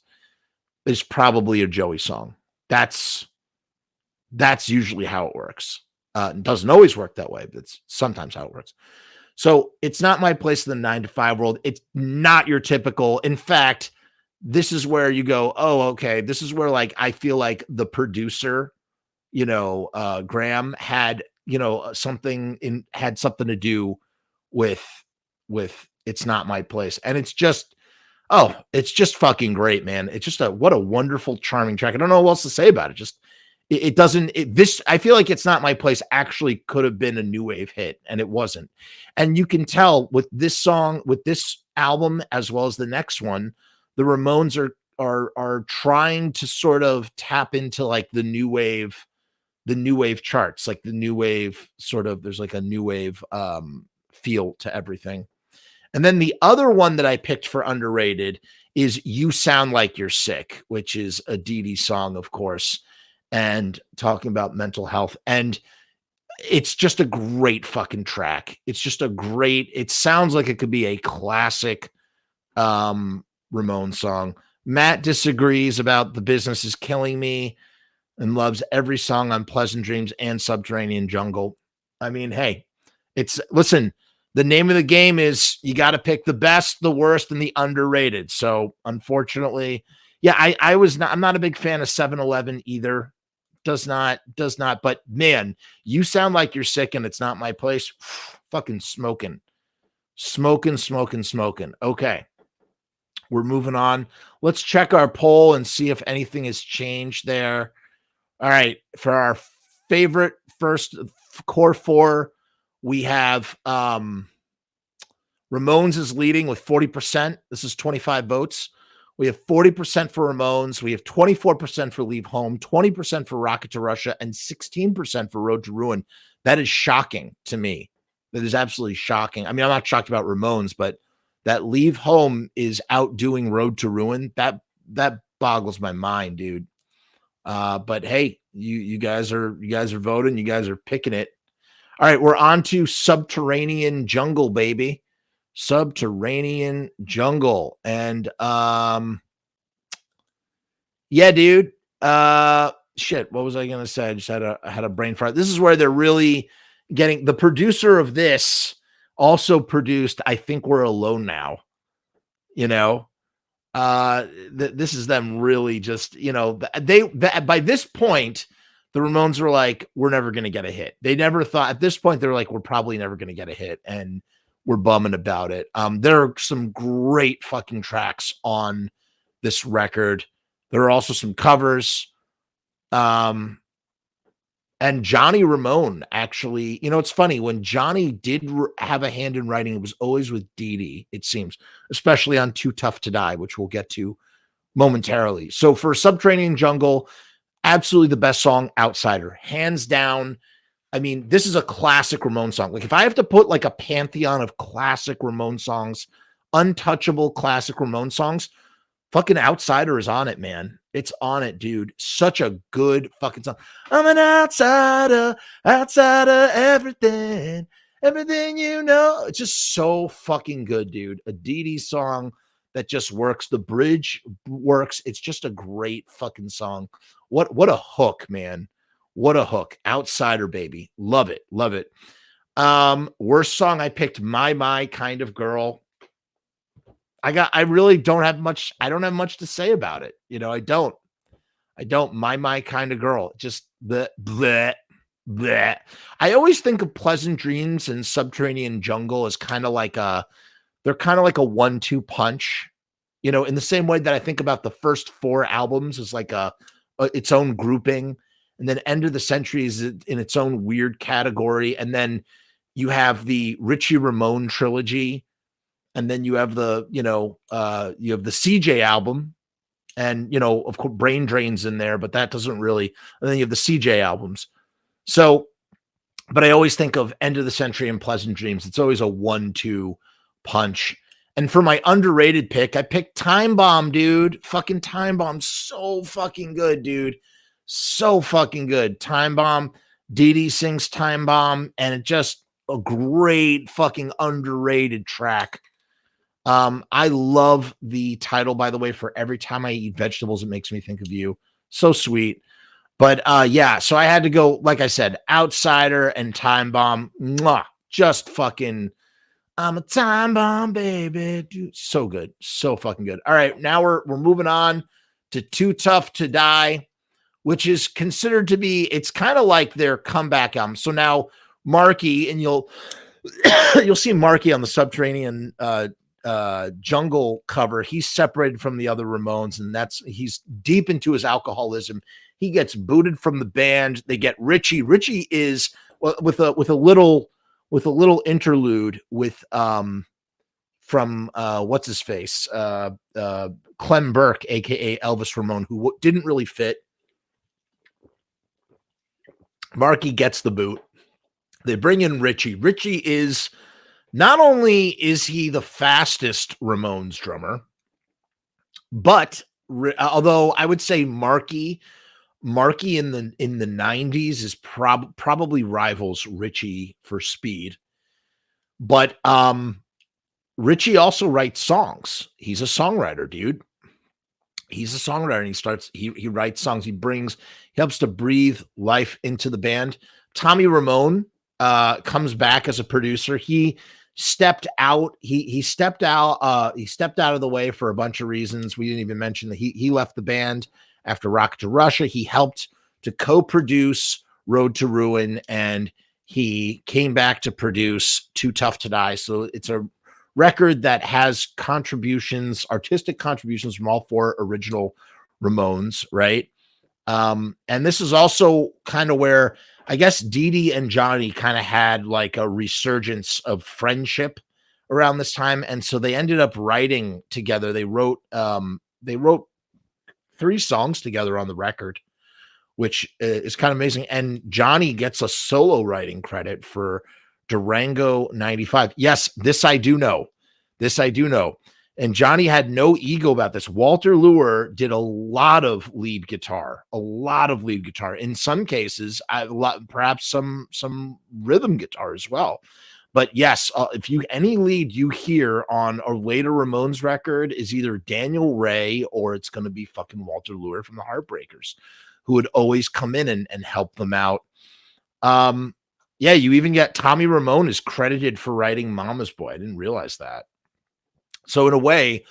is probably a Joey song. That's usually how it works. It doesn't always work that way, but it's sometimes how it works. So It's Not My Place in the 9 to 5 World. It's not your typical. In fact, this is where you go, oh, okay. This is where, like, I feel like the producer, Graham had, had something to do with It's Not My Place. And it's just fucking great, man. It's just what a wonderful, charming track. I don't know what else to say about it. I feel like It's Not My Place actually could have been a new wave hit, and it wasn't. And you can tell with this song, with this album, as well as the next one, the Ramones are trying to sort of tap into like the new wave charts, like the new wave sort of, there's like a new wave feel to everything. And then the other one that I picked for underrated is You Sound Like You're Sick, which is a Dee Dee song, of course, and talking about mental health. And it's just a great fucking track. It's just a great, it sounds like it could be a classic Ramone song. Matt disagrees about The Business Is Killing Me and loves every song on Pleasant Dreams and Subterranean Jungle. I mean, hey, listen, the name of the game is you got to pick the best, the worst, and the underrated. So unfortunately, yeah, I'm not a big fan of 7-Eleven either. Does not. But man, You Sound Like You're Sick and It's Not My Place. Fucking smoking. Okay. We're moving on. Let's check our poll and see if anything has changed there. All right. For our favorite first core four, we have Ramones is leading with 40%. This is 25 votes. We have 40% for Ramones. We have 24% for Leave Home, 20% for Rocket to Russia, and 16% for Road to Ruin. That is shocking to me. That is absolutely shocking. I mean, I'm not shocked about Ramones, but that Leave Home is outdoing Road to Ruin. That boggles my mind, dude. But hey, you guys are voting. You guys are picking it. All right, we're on to Subterranean Jungle, baby. Subterranean Jungle. And yeah, dude. Shit, what was I gonna say? I just had a brain fart. This is where they're really getting, the producer of this also produced I Think We're Alone Now. You know, this is them really just, you know, by this point, the Ramones were like, we're never going to get a hit. They never thought, at this point, they're like, we're probably never going to get a hit. And we're bumming about it. There are some great fucking tracks on this record. There are also some covers. And Johnny Ramone, actually, you know, it's funny, when Johnny did have a hand in writing, it was always with Dee Dee, it seems, especially on Too Tough to Die, which we'll get to momentarily. So for Subterranean Jungle, absolutely the best song, Outsider, hands down. I mean, this is a classic Ramone song. Like, if I have to put like a pantheon of classic Ramone songs, untouchable classic Ramone songs, fucking Outsider is on it, man. It's on it, dude. Such a good fucking song. I'm an outsider, outsider, everything, you know. It's just so fucking good, dude. A Dee Dee song that just works. The bridge works. It's just a great fucking song. What a hook, man. What a hook. Outsider, baby. Love it. Love it. Worst song I picked, My Kind of Girl. I really don't have much. I don't have much to say about it. You know, I don't. My Kind of Girl. Just bleh, bleh, bleh. I always think of Pleasant Dreams and Subterranean Jungle as kind of like they're kind of like a 1-2 punch. You know, in the same way that I think about the first 4 albums as like its own grouping, and then End of the Century is in its own weird category, and then you have the Richie Ramone trilogy. And then you have the CJ album, and, you know, of course, Brain Drain's in there, but that doesn't really, and then you have the CJ albums. So, but I always think of End of the Century and Pleasant Dreams. It's always a 1-2 punch. And for my underrated pick, I picked Time Bomb, dude. Fucking Time Bomb. So fucking good, dude. So fucking good. Time Bomb. Dee Dee sings Time Bomb, and it just a great fucking underrated track. I love the title, by the way, for Every Time I Eat Vegetables, It Makes Me Think of You. So sweet. But yeah, so I had to go, like I said, Outsider and Time Bomb. Mwah, just fucking, I'm a time bomb, baby. Dude, so good. So fucking good. All right, now we're moving on to Too Tough to Die, which is considered to be, it's kind of like their comeback album. So now Marky, and you'll see Marky on the Subterranean Jungle cover. He's separated from the other Ramones, and he's deep into his alcoholism. He gets booted from the band. They get Richie. Richie is with a little interlude with from what's his face, Clem Burke, aka Elvis Ramone, who didn't really fit. Marky gets the boot. They bring in Richie. Richie is Not only is he the fastest Ramones drummer, but although I would say Marky in the 90s is probably rivals Richie for speed. But Richie also writes songs. He's a songwriter, dude. He's a songwriter, and he writes songs. He helps to breathe life into the band. Tommy Ramone comes back as a producer. He stepped out. He stepped out. He stepped out of the way for a bunch of reasons. We didn't even mention that he left the band after Rocket to Russia. He helped to co-produce Road to Ruin, and he came back to produce Too Tough to Die. So it's a record that has artistic contributions from all four original Ramones, right? And this is also kind of where I guess Dee Dee and Johnny kind of had like a resurgence of friendship around this time, and so they ended up writing together. They wrote 3 songs together on the record, which is kind of amazing. And Johnny gets a solo writing credit for Durango 95. Yes, this I do know. And Johnny had no ego about this. Walter Lure did a lot of lead guitar. In some cases, perhaps some rhythm guitar as well. But yes, if any lead you hear on a later Ramones record is either Daniel Ray or it's going to be fucking Walter Lure from the Heartbreakers, who would always come in and help them out. Yeah, you even get Tommy Ramone is credited for writing Mama's Boy. I didn't realize that. So in a way,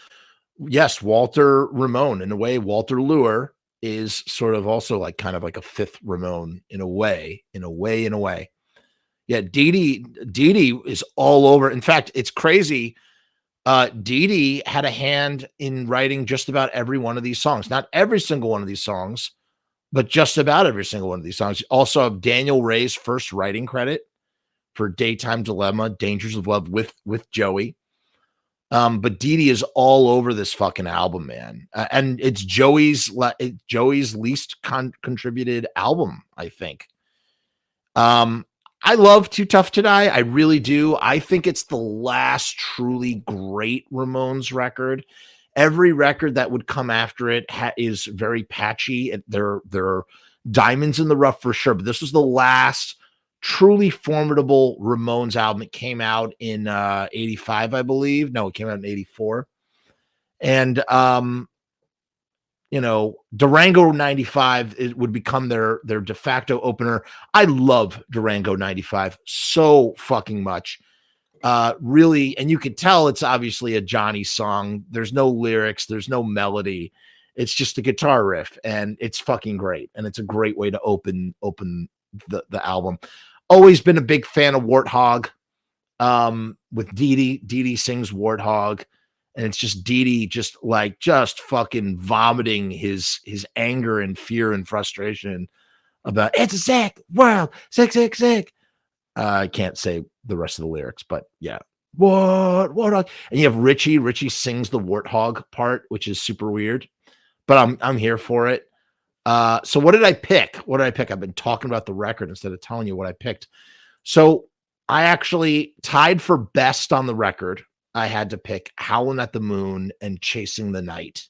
yes, Walter Ramone. In a way, Walter Lure is sort of also like kind of like a fifth Ramone in a way. Yeah, Dee Dee is all over. In fact, it's crazy. Dee Dee had a hand in writing just about every one of these songs. Not every single one of these songs, but just about every single one of these songs. Also have Daniel Ray's first writing credit for Daytime Dilemma, Dangers of Love with Joey. But Dee Dee is all over this fucking album, man. And it's Joey's least contributed album, I think. I love Too Tough to Die. I really do. I think it's the last truly great Ramones record. Every record that would come after it is very patchy. There are diamonds in the rough for sure, but this was the last truly formidable Ramones album. It came out in 85, I believe. No, it came out in 84. And Durango 95 it would become their de facto opener. I love Durango 95 so fucking much. Really, and you could tell it's obviously a Johnny song. There's no lyrics, there's no melody. It's just a guitar riff, and it's fucking great. And it's a great way to open the album. Always been a big fan of Warthog. With Dee Dee. Dee Dee sings Warthog, and it's just Dee Dee just fucking vomiting his anger and fear and frustration about it's a sick world, sick. I can't say the rest of the lyrics, but yeah. Warthog. And you have Richie. Richie sings the Warthog part, which is super weird, but I'm here for it. So what did I pick? I've been talking about the record instead of telling you what I picked. So I actually tied for best on the record. I had to pick Howlin' at the Moon and Chasing the Night.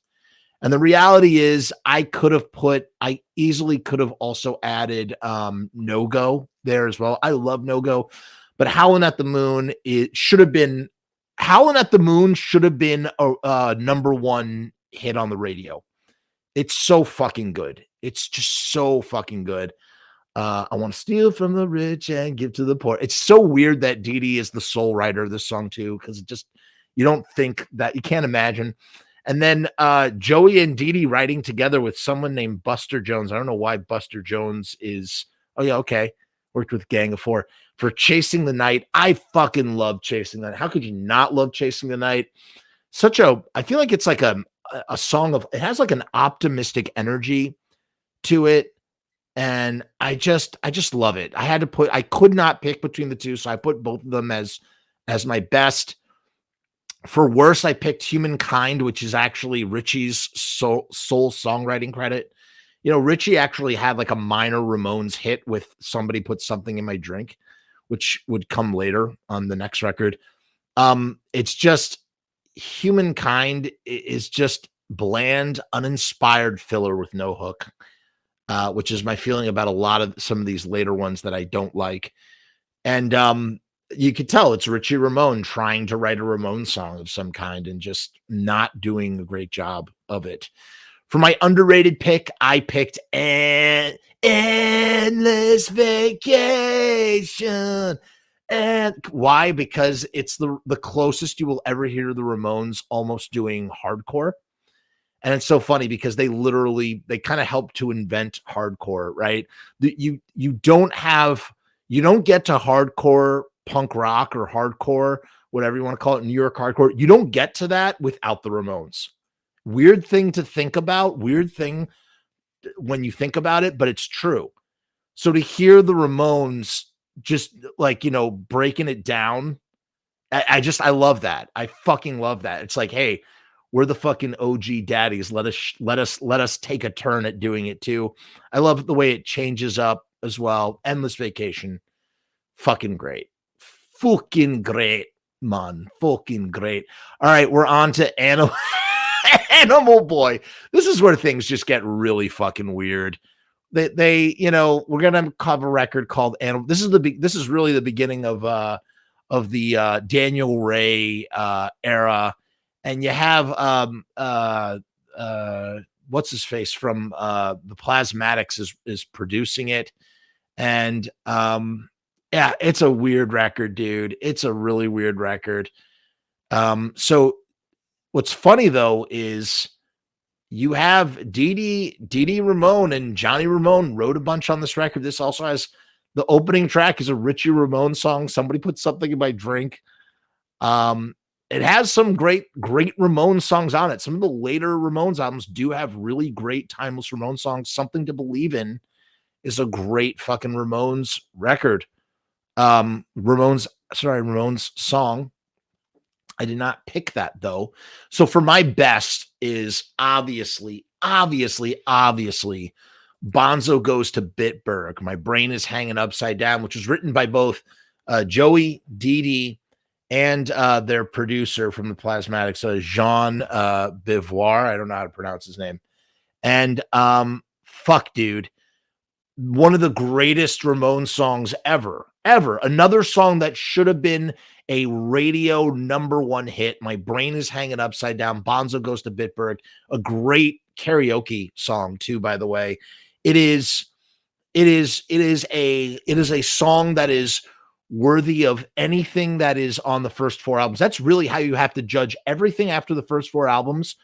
And the reality is I easily could have also added No Go there as well. I love No Go, but Howlin' at the Moon, Howlin' at the Moon should have been a number 1 hit on the radio. It's so fucking good. It's just so fucking good. I want to steal from the rich and give to the poor. It's so weird that Dee Dee is the sole writer of this song too, because you don't think that, you can't imagine. And then Joey and Dee Dee writing together with someone named Buster Jones. I don't know why Buster Jones is. Oh yeah, okay. Worked with Gang of Four for Chasing the Night. I fucking love Chasing the Night. How could you not love Chasing the Night? I feel like it's like a song it has like an optimistic energy to it. And I just love it. I could not pick between the two. So I put both of them as my best. For worse, I picked Humankind, which is actually Richie's sole songwriting credit. Richie actually had like a minor Ramones hit with Somebody Put Something in My Drink, which would come later on the next record. It's just humankind is just bland, uninspired filler with no hook, which is my feeling about a lot of some of these later ones that I don't like. And you could tell it's Richie Ramone trying to write a Ramone song of some kind and just not doing a great job of it. For my underrated pick, I picked Endless Vacation. And why? Because it's the closest you will ever hear the Ramones almost doing hardcore. And it's so funny because they kind of helped to invent hardcore, right? You don't get to hardcore punk rock or hardcore, whatever you want to call it, New York hardcore. You don't get to that without the Ramones. Weird thing to think about, weird thing when you think about it, but it's true. So to hear the Ramones just like, breaking it down, I love that. I fucking love that. It's like, hey, we're the fucking OG daddies. Let us take a turn at doing it too. I love the way it changes up as well. Endless Vacation. Fucking great. Fucking great, man. Fucking great. All right, we're on to Animal Boy. This is where things just get really fucking weird. They we're gonna cover a record called Animal. This is really the beginning of the Daniel Ray era, and you have what's his face from the Plasmatics is producing it, and yeah, it's a weird record, dude. It's a really weird record. So what's funny though is you have Dee Ramone and Johnny Ramone wrote a bunch on this record. This also has the opening track is a Richie Ramone song. Somebody put something in my drink. It has some great Ramone songs on it. Some of the later Ramones albums do have really great timeless Ramone songs. Something to Believe In is a great fucking Ramones record. Ramones song. I did not pick that though. So for my best is obviously Bonzo Goes to Bitburg. My Brain is Hanging Upside Down, which was written by both Joey, Dee, and their producer from the Plasmatics, Jean Bivoire. I don't know how to pronounce his name. And fuck, dude. One of the greatest Ramones songs ever. Another song that should have been a radio #1 hit. My Brain is Hanging Upside Down. Bonzo Goes to Bitburg. A great karaoke song too, by the way. It is a song that is worthy of anything that is on the first 4 albums. That's really how you have to judge everything after the first 4 albums.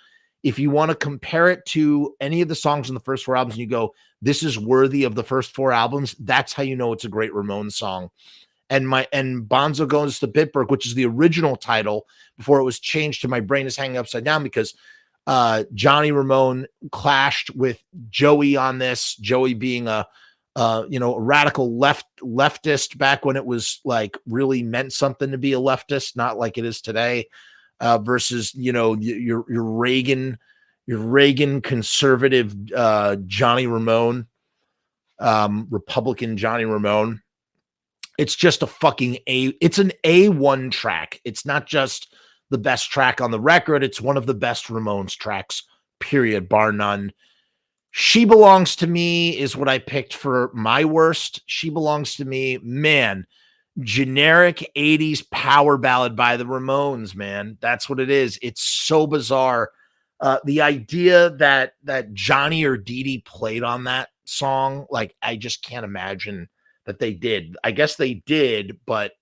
If you want to compare it to any of the songs in the first 4 albums and you go, this is worthy of the first 4 albums, that's how you know it's a great Ramones song. And Bonzo Goes to Bitburg, which is the original title before it was changed to My Brain is Hanging Upside Down, because Johnny Ramone clashed with Joey on this. Joey being a radical leftist back when it was like really meant something to be a leftist, not like it is today. Versus your Reagan conservative Johnny Ramone, Republican Johnny Ramone. It's just a fucking it's an A1 track. It's not just the best track on the record. It's one of the best Ramones tracks, period, bar none. She Belongs to Me is what I picked for my worst. She Belongs to Me, man. Generic 80s power ballad by the Ramones, man. That's what it is. It's so bizarre. The idea that Johnny or Dee played on that song, like, I just can't imagine that they did. I guess they did, but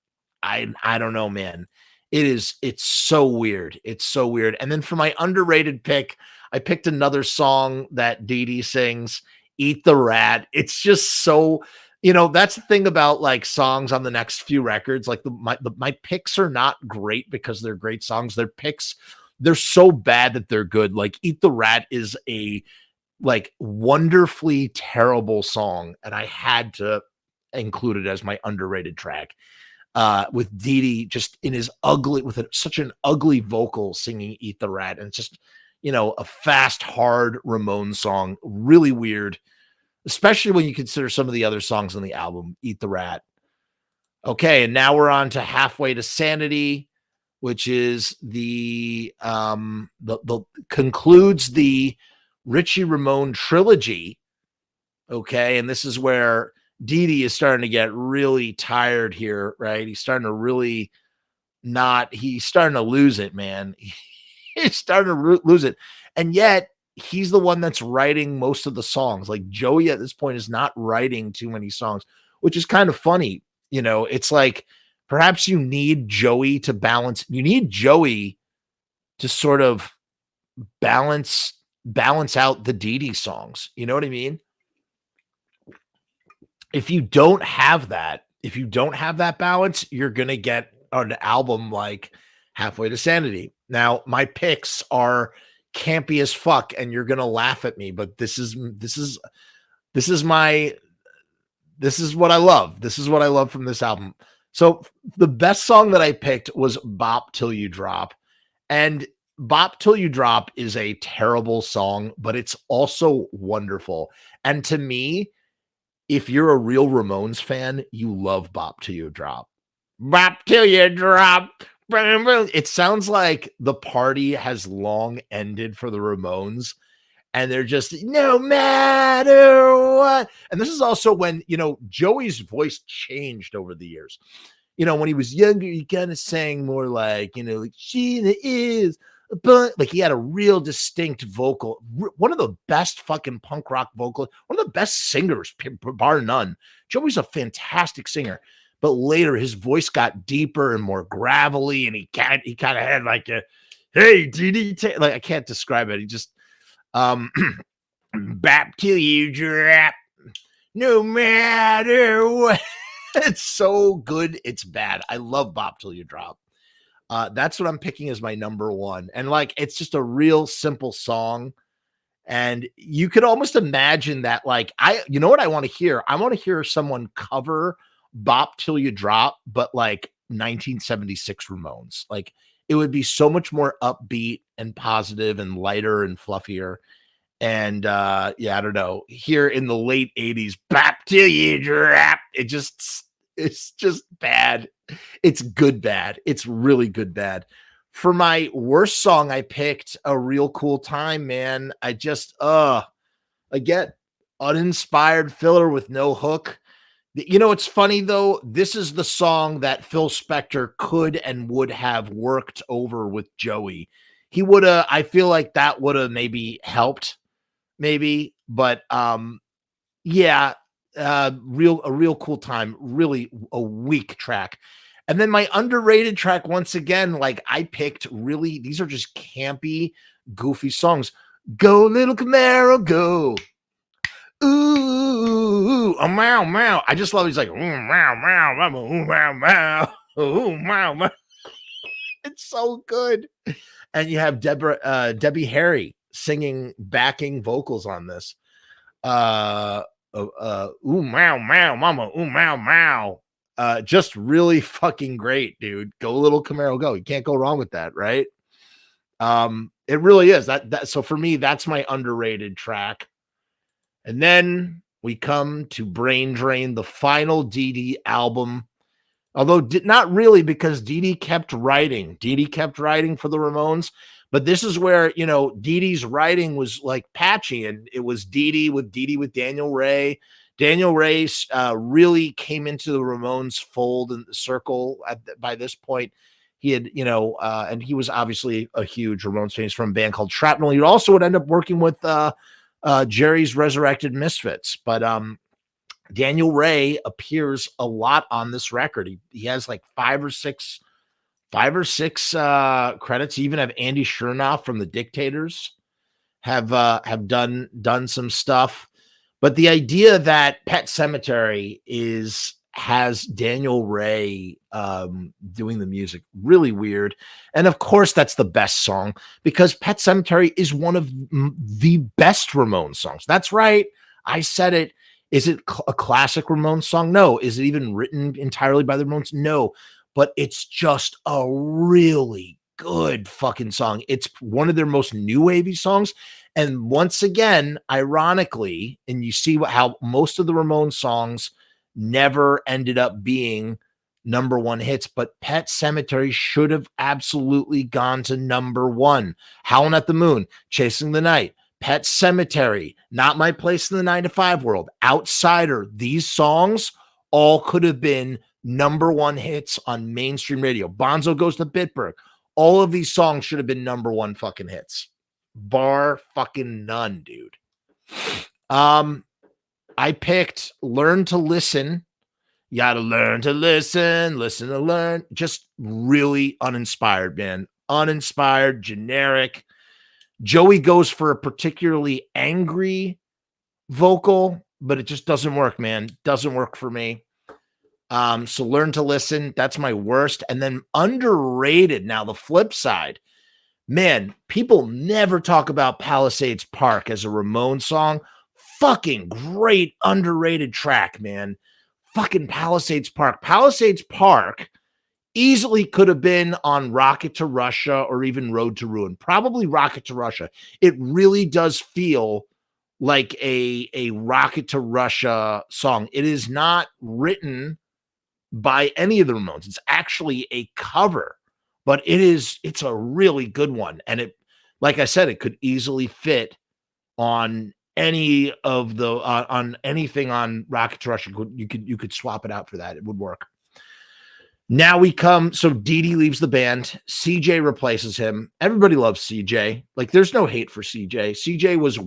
I don't know, man. It's so weird. It's so weird. And then for my underrated pick, I picked another song that Dee sings, Eat the Rat. It's just so, that's the thing about like songs on the next few records. Like my picks are not great because they're great songs. They're so bad that they're good. Like Eat the Rat is a like wonderfully terrible song, and I had to include it as my underrated track. With Dee just in his such an ugly vocal singing Eat the Rat. And it's just, a fast, hard Ramones song. Really weird, especially when you consider some of the other songs on the album, Eat the Rat. Okay, and now we're on to Halfway to Sanity, which is the concludes the Richie Ramone trilogy. Okay, and this is where Dee Dee is starting to get really tired here, right? He's starting to lose it, man. He's starting to lose it. And yet he's the one that's writing most of the songs. Like Joey at this point is not writing too many songs, which is kind of funny. You know, it's like perhaps you need Joey to balance. You need Joey to sort of balance out the Dee Dee songs. You know what I mean? If you don't have that balance, you're going to get an album like Halfway to Sanity. Now, my picks are campy as fuck and you're going to laugh at me, but this is what I love. This is what I love from this album. So the best song that I picked was Bop Till You Drop. And Bop Till You Drop is a terrible song, but it's also wonderful. And to me, if you're a real Ramones fan, you love Bop Till You Drop. Bop Till You Drop. It sounds like the party has long ended for the Ramones and they're just no matter what. And this is also when, you know, Joey's voice changed over the years. You know, when he was younger, he kind of sang more like, you know, like she is, but like he had a real distinct vocal, one of the best fucking punk rock vocals, one of the best singers, bar none. Joey's a fantastic singer. But later his voice got deeper and more gravelly, and he kind of had like a, hey, Dee Dee, like I can't describe it. He just bap till you drop, no matter what. It's so good, it's bad. I love Bop Till You Drop. That's what I'm picking as my number one. And like it's just a real simple song. And you could almost imagine that, like, you know what I want to hear? I want to hear someone cover Bop Till You Drop, but like 1976 Ramones. Like it would be so much more upbeat and positive and lighter and fluffier. And yeah, I don't know. Here in the late 80s, Bop Till You Drop, it's just bad. It's good bad. It's really good bad. For my worst song, I picked A Real Cool Time, man. I just again, uninspired filler with no hook. You know, it's funny though. This is the song that Phil Spector could and would have worked over with Joey. He would have, I feel like that would have maybe helped, maybe, but yeah, A Real Cool Time, really a weak track. And then my underrated track, once again, like I picked really, these are just campy, goofy songs. Go Little Camaro, go. Ooh, a meow, meow. I just love, he's like, ooh, meow, meow, mama, ooh, meow, meow, ooh, meow, meow. It's so good. And you have Debbie Harry singing backing vocals on this. Ooh, meow, meow, mama, ooh, meow, meow. Just really fucking great, dude. Go Little Camaro, go. You can't go wrong with that, right? It really is. That so for me, that's my underrated track. And then we come to Brain Drain, the final Dee Dee album. Although not really, because Dee Dee kept writing. Dee Dee kept writing for the Ramones. But this is where, you know, Dee Dee's writing was like patchy. And it was Dee Dee with Daniel Ray. Daniel Ray really came into the Ramones fold and circle by this point. He had, you know, and he was obviously a huge Ramones fan from a band called Shrapnel. He also would end up working with Jerry's Resurrected Misfits. But Daniel Ray appears a lot on this record. He has like five or six credits. You even have Andy Chernoff from the Dictators have done some stuff. But the idea that Pet Sematary has Daniel Ray doing the music, really weird. And of course, that's the best song because Pet Sematary is one of the best Ramones songs. That's right. I said it. Is it a classic Ramones song? No. Is it even written entirely by the Ramones? No. But it's just a really good fucking song. It's one of their most new wavy songs. And once again, ironically, and you see how most of the Ramones songs never ended up being number one hits, but Pet Sematary should have absolutely gone to number one. Howlin' at the Moon, Chasing the Night, Pet Sematary, Not My Place in the 9 to 5 World, Outsider. These songs all could have been number one hits on mainstream radio. Bonzo Goes to Bitburg. All of these songs should have been number one fucking hits. Bar fucking none, dude. I picked Learn to Listen. You gotta learn to listen, listen to learn. Just really uninspired, man. Uninspired, generic. Joey goes for a particularly angry vocal, but it just doesn't work, man. Doesn't work for me. So Learn to Listen, that's my worst. And then underrated. Now, the flip side, man, people never talk about Palisades Park as a Ramones song. Fucking great, underrated track, man. Fucking Palisades Park. Palisades Park easily could have been on Rocket to Russia or even Road to Ruin. Probably Rocket to Russia. It really does feel like a Rocket to Russia song. It is not written by any of the Ramones. It's actually a cover, but it's a really good one. And it, like I said, it could easily fit on any of the on anything on Rocket to Russia. You could swap it out for that. It would work. Now we come. So Dee Dee leaves the band. CJ replaces him. Everybody loves CJ. Like, there's no hate for CJ. CJ was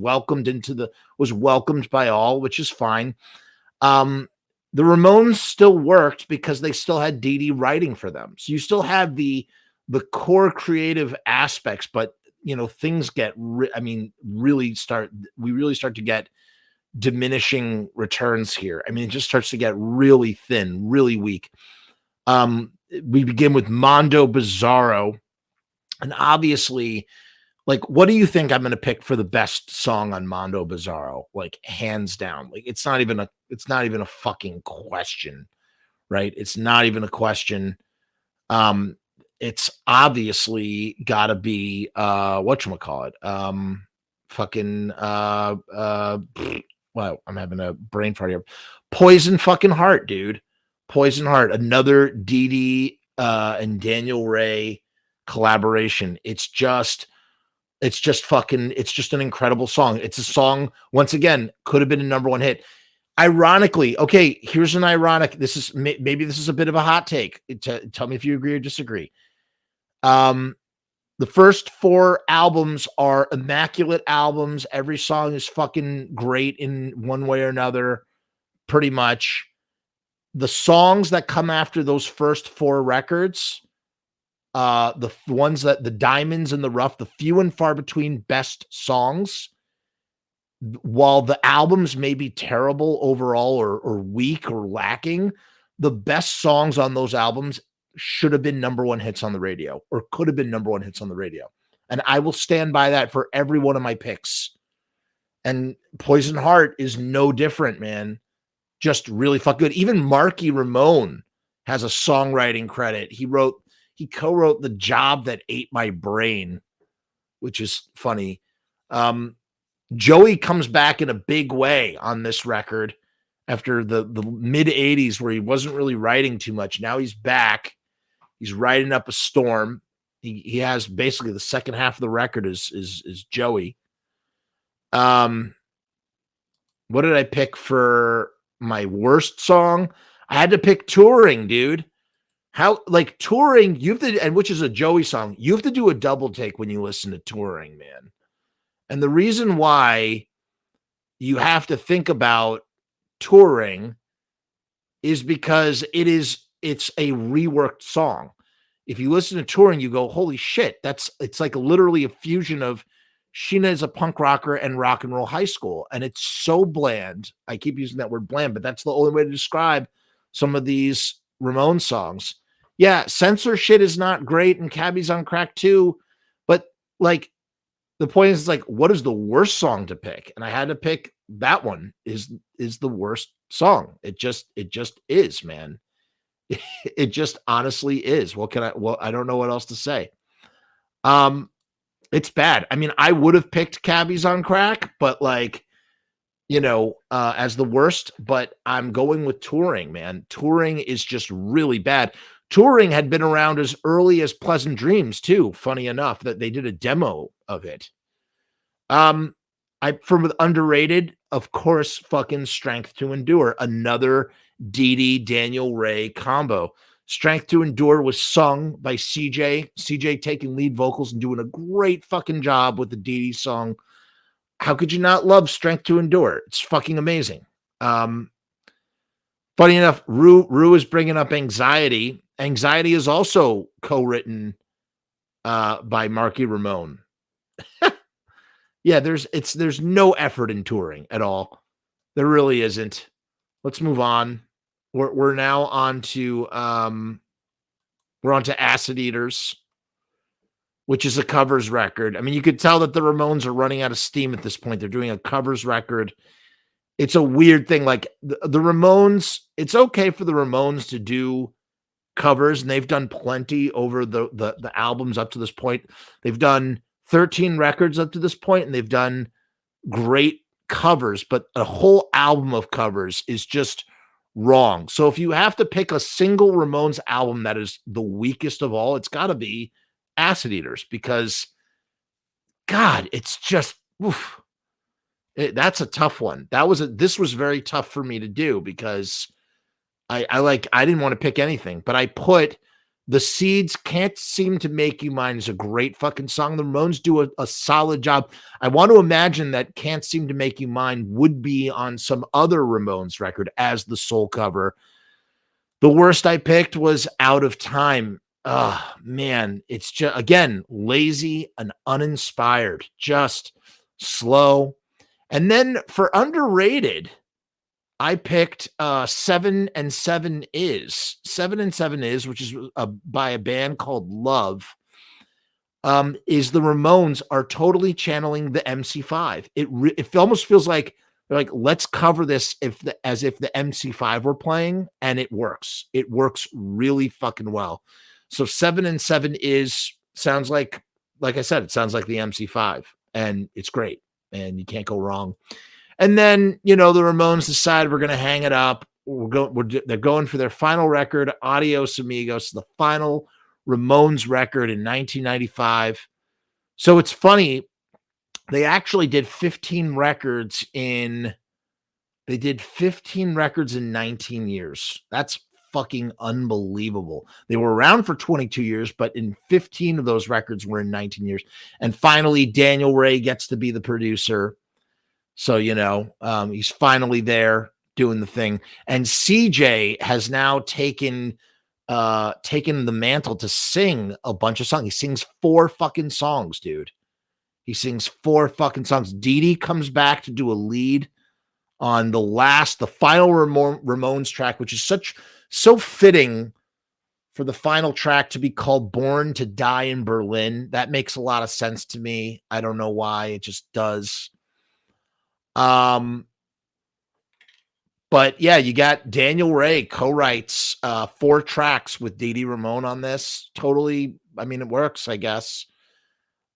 welcomed by all, which is fine. The Ramones still worked because they still had Dee Dee writing for them. So you still have the core creative aspects, but things get, we really start to get diminishing returns here. I mean, it just starts to get really thin, really weak. We begin with Mondo Bizarro, and obviously, like, what do you think I'm going to pick for the best song on Mondo Bizarro? Like, hands down, like, it's not even a fucking question, right? It's not even a question. It's obviously got to be whatchamacallit. Wow, I'm having a brain fart here. Poison fucking Heart, dude. Poison Heart, another Dee Dee and Daniel Ray collaboration. It's just an incredible song. It's a song, once again, could have been a number one hit. Ironically, okay, here's an ironic. Maybe this is a bit of a hot take. Tell me if you agree or disagree. The first 4 albums are immaculate albums. Every song is fucking great in one way or another, pretty much. The songs that come after those first 4 records, the ones that the diamonds in the rough, the few and far between best songs, while the albums may be terrible overall or weak or lacking, the best songs on those albums should have been number one hits on the radio, or could have been number one hits on the radio. And I will stand by that for every one of my picks. And Poison Heart is no different, man. Just really fucking good. Even Marky Ramone has a songwriting credit. He co-wrote The Job That Ate My Brain, which is funny. Joey comes back in a big way on this record after the mid 80s where he wasn't really writing too much. Now he's back. He's riding up a storm. He has basically the second half of the record is Joey. What did I pick for my worst song? I had to pick Touring, dude. How, like, Touring, you have to, and which is a Joey song, you have to do a double take when you listen to Touring, man. And the reason why you have to think about Touring is because it's a reworked song. If you listen to Touring, you go, holy shit, it's like literally a fusion of Sheena is a punk rocker and Rock and Roll High School. And it's so bland. I keep using that word bland, but that's the only way to describe some of these Ramones songs. Yeah, Censor Shit is not great, and Cabbies on Crack too. But like, the point is, like, what is the worst song to pick? And I had to pick that one is the worst song. It just is, man. It just honestly is. I don't know what else to say. It's bad. I mean, I would have picked Cabbies on Crack, but like, as the worst, but I'm going with touring, man. Touring is just really bad. Touring had been around as early as Pleasant Dreams, too. Funny enough, that they did a demo of it. From underrated, of course, fucking Strength to Endure, another Dee Dee Daniel Ray combo. Strength to Endure was sung by CJ. CJ taking lead vocals and doing a great fucking job with the Dee Dee song. How could you not love Strength to Endure? It's fucking amazing. Funny enough, Rue is bringing up Anxiety. Anxiety is also co-written by Marky Ramone. Yeah, there's no effort in touring at all. There really isn't. Let's move on. We're now on to Acid Eaters, which is a covers record. I mean, you could tell that the Ramones are running out of steam at this point. They're doing a covers record. It's a weird thing. Like the Ramones, it's okay for the Ramones to do covers, and they've done plenty over the albums up to this point. They've done 13 records up to this point, and they've done great covers, but a whole album of covers is just wrong. So if you have to pick a single Ramones album that is the weakest of all, it's got to be Acid Eaters, because God, it's just that's a tough one. This was very tough for me to do, because I didn't want to pick anything, but I put The Seeds. Can't Seem to Make You Mine is a great fucking song. The Ramones do a solid job. I want to imagine that Can't Seem to Make You Mine would be on some other Ramones record as the soul cover. The worst I picked was Out of Time. Oh, man, it's just, again, lazy and uninspired, just slow. And then for underrated, I picked 7 and 7 Is. 7 and 7 Is, which is by a band called Love, is the Ramones are totally channeling the MC5. It almost feels like they're like, let's cover this as if the MC5 were playing, and it works. It works really fucking well. So 7 and 7 Is sounds like I said, it sounds like the MC5, and it's great, and you can't go wrong. And then, the Ramones decide we're going to hang it up. They're going for their final record, Adios Amigos, the final Ramones record in 1995. So it's funny. They actually did 15 records in 19 years. That's fucking unbelievable. They were around for 22 years, but in 15 of those records were in 19 years. And finally, Daniel Ray gets to be the producer. So, he's finally there doing the thing. And CJ has now taken the mantle to sing a bunch of songs. He sings 4 fucking songs, dude. He sings 4 fucking songs. Dee Dee comes back to do a lead on the final Ramones track, which is so fitting for the final track to be called Born to Die in Berlin. That makes a lot of sense to me. I don't know why. It just does. But yeah, you got Daniel Ray co-writes 4 tracks with Dee Dee Ramone on this. Totally, I mean, it works, I guess.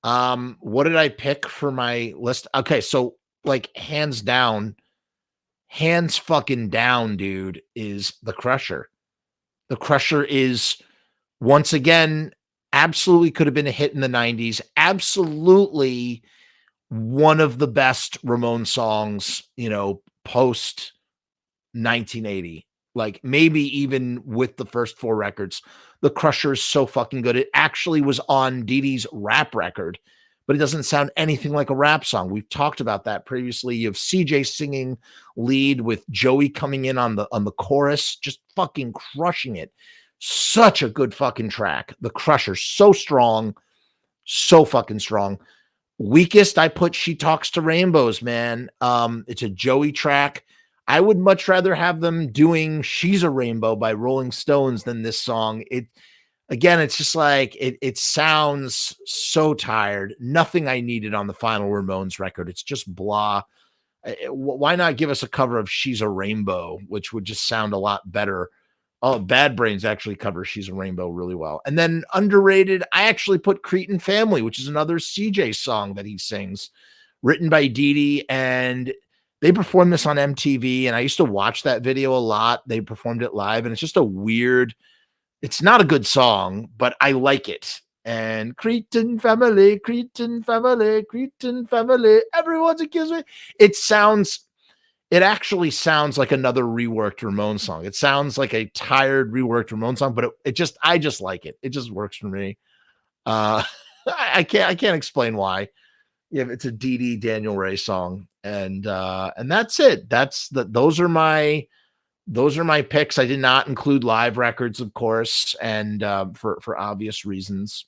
What did I pick for my list? Okay, so like hands fucking down, dude, is The Crusher. The Crusher is, once again, absolutely could have been a hit in the 90s. Absolutely one of the best Ramone songs, post 1980. Like maybe even with the first 4 records. The Crusher is so fucking good. It actually was on Dee Dee's rap record, but it doesn't sound anything like a rap song. We've talked about that previously. You have CJ singing lead with Joey coming in on the chorus, just fucking crushing it. Such a good fucking track. The Crusher, so strong, so fucking strong. Weakest, I put She Talks to Rainbows, man. It's a Joey track. I would much rather have them doing She's a Rainbow by Rolling Stones than this song. It's just like, it sounds so tired. Nothing I needed on the final Ramones record. It's just blah. Why not give us a cover of She's a Rainbow, which would just sound a lot better. Oh, Bad Brains actually covers She's a Rainbow really well. And then underrated, I actually put Cretin Family, which is another CJ song that he sings, written by Dee Dee. And they performed this on MTV, and I used to watch that video a lot. They performed it live, and it's just a weird, it's not a good song, but I like it. And Cretin family, Cretin family, Cretin family, everyone's accused me. It actually sounds like another reworked Ramones song. It sounds like a tired, reworked Ramones song, but I just like it. It just works for me. I can't explain why. Yeah, it's a Dee Dee Daniel Ray song, and that's it. Those are my picks. I did not include live records, of course, and for obvious reasons.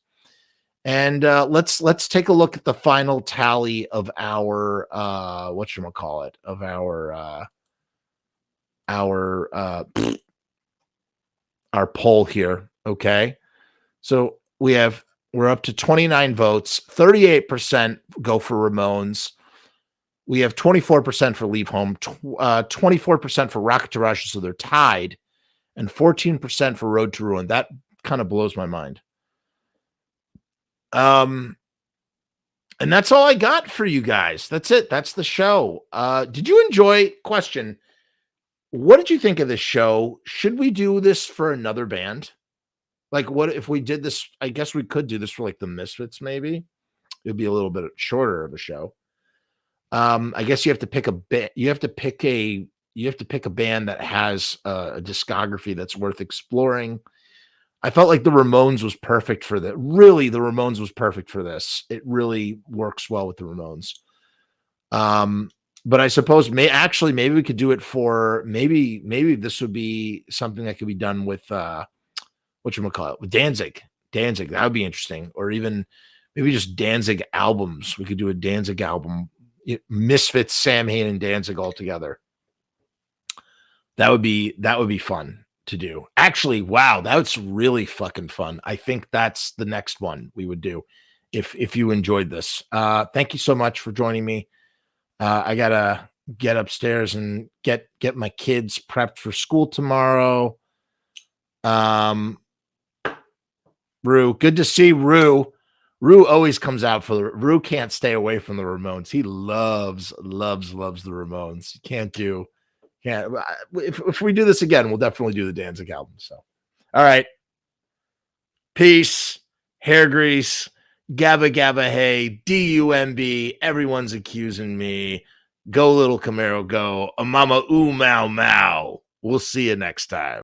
And let's take a look at the final tally of our whatchamacallit, of our poll here. Okay. So we're up to 29 votes, 38% go for Ramones. We have 24% for Leave Home, 24% for Rocket to Russia, so they're tied, and 14% for Road to Ruin. That kind of blows my mind. And that's all I got for you guys. That's it. That's the show. Did you enjoy? Question: what did you think of this show? Should we do this for another band? Like, what if we did this? I guess we could do this for like the Misfits, maybe. It'd be a little bit shorter of a show. I guess you have to pick a bit. You have to pick a band that has a discography that's worth exploring. I felt like the Ramones was perfect for that. Really, the Ramones was perfect for this. It really works well with the Ramones. But I suppose maybe we could do it for maybe this would be something that could be done with whatchamacallit, with Danzig. Danzig, that would be interesting. Or even maybe just Danzig albums. We could do a Danzig album. Misfits, Samhain, and Danzig all together. That would be fun to do. Actually, wow, that's really fucking fun. I think that's the next one we would do if you enjoyed this. Thank you so much for joining me. I gotta get upstairs and get my kids prepped for school tomorrow. Rue, good to see Rue. Rue always comes out for Rue can't stay away from the Ramones. He loves the Ramones. If we do this again, we'll definitely do the Danzig album. So, all right. Peace, hair grease, gabba gabba hey, DUMB. Everyone's accusing me. Go little Camaro, go. A mama ooh mau mau. We'll see you next time.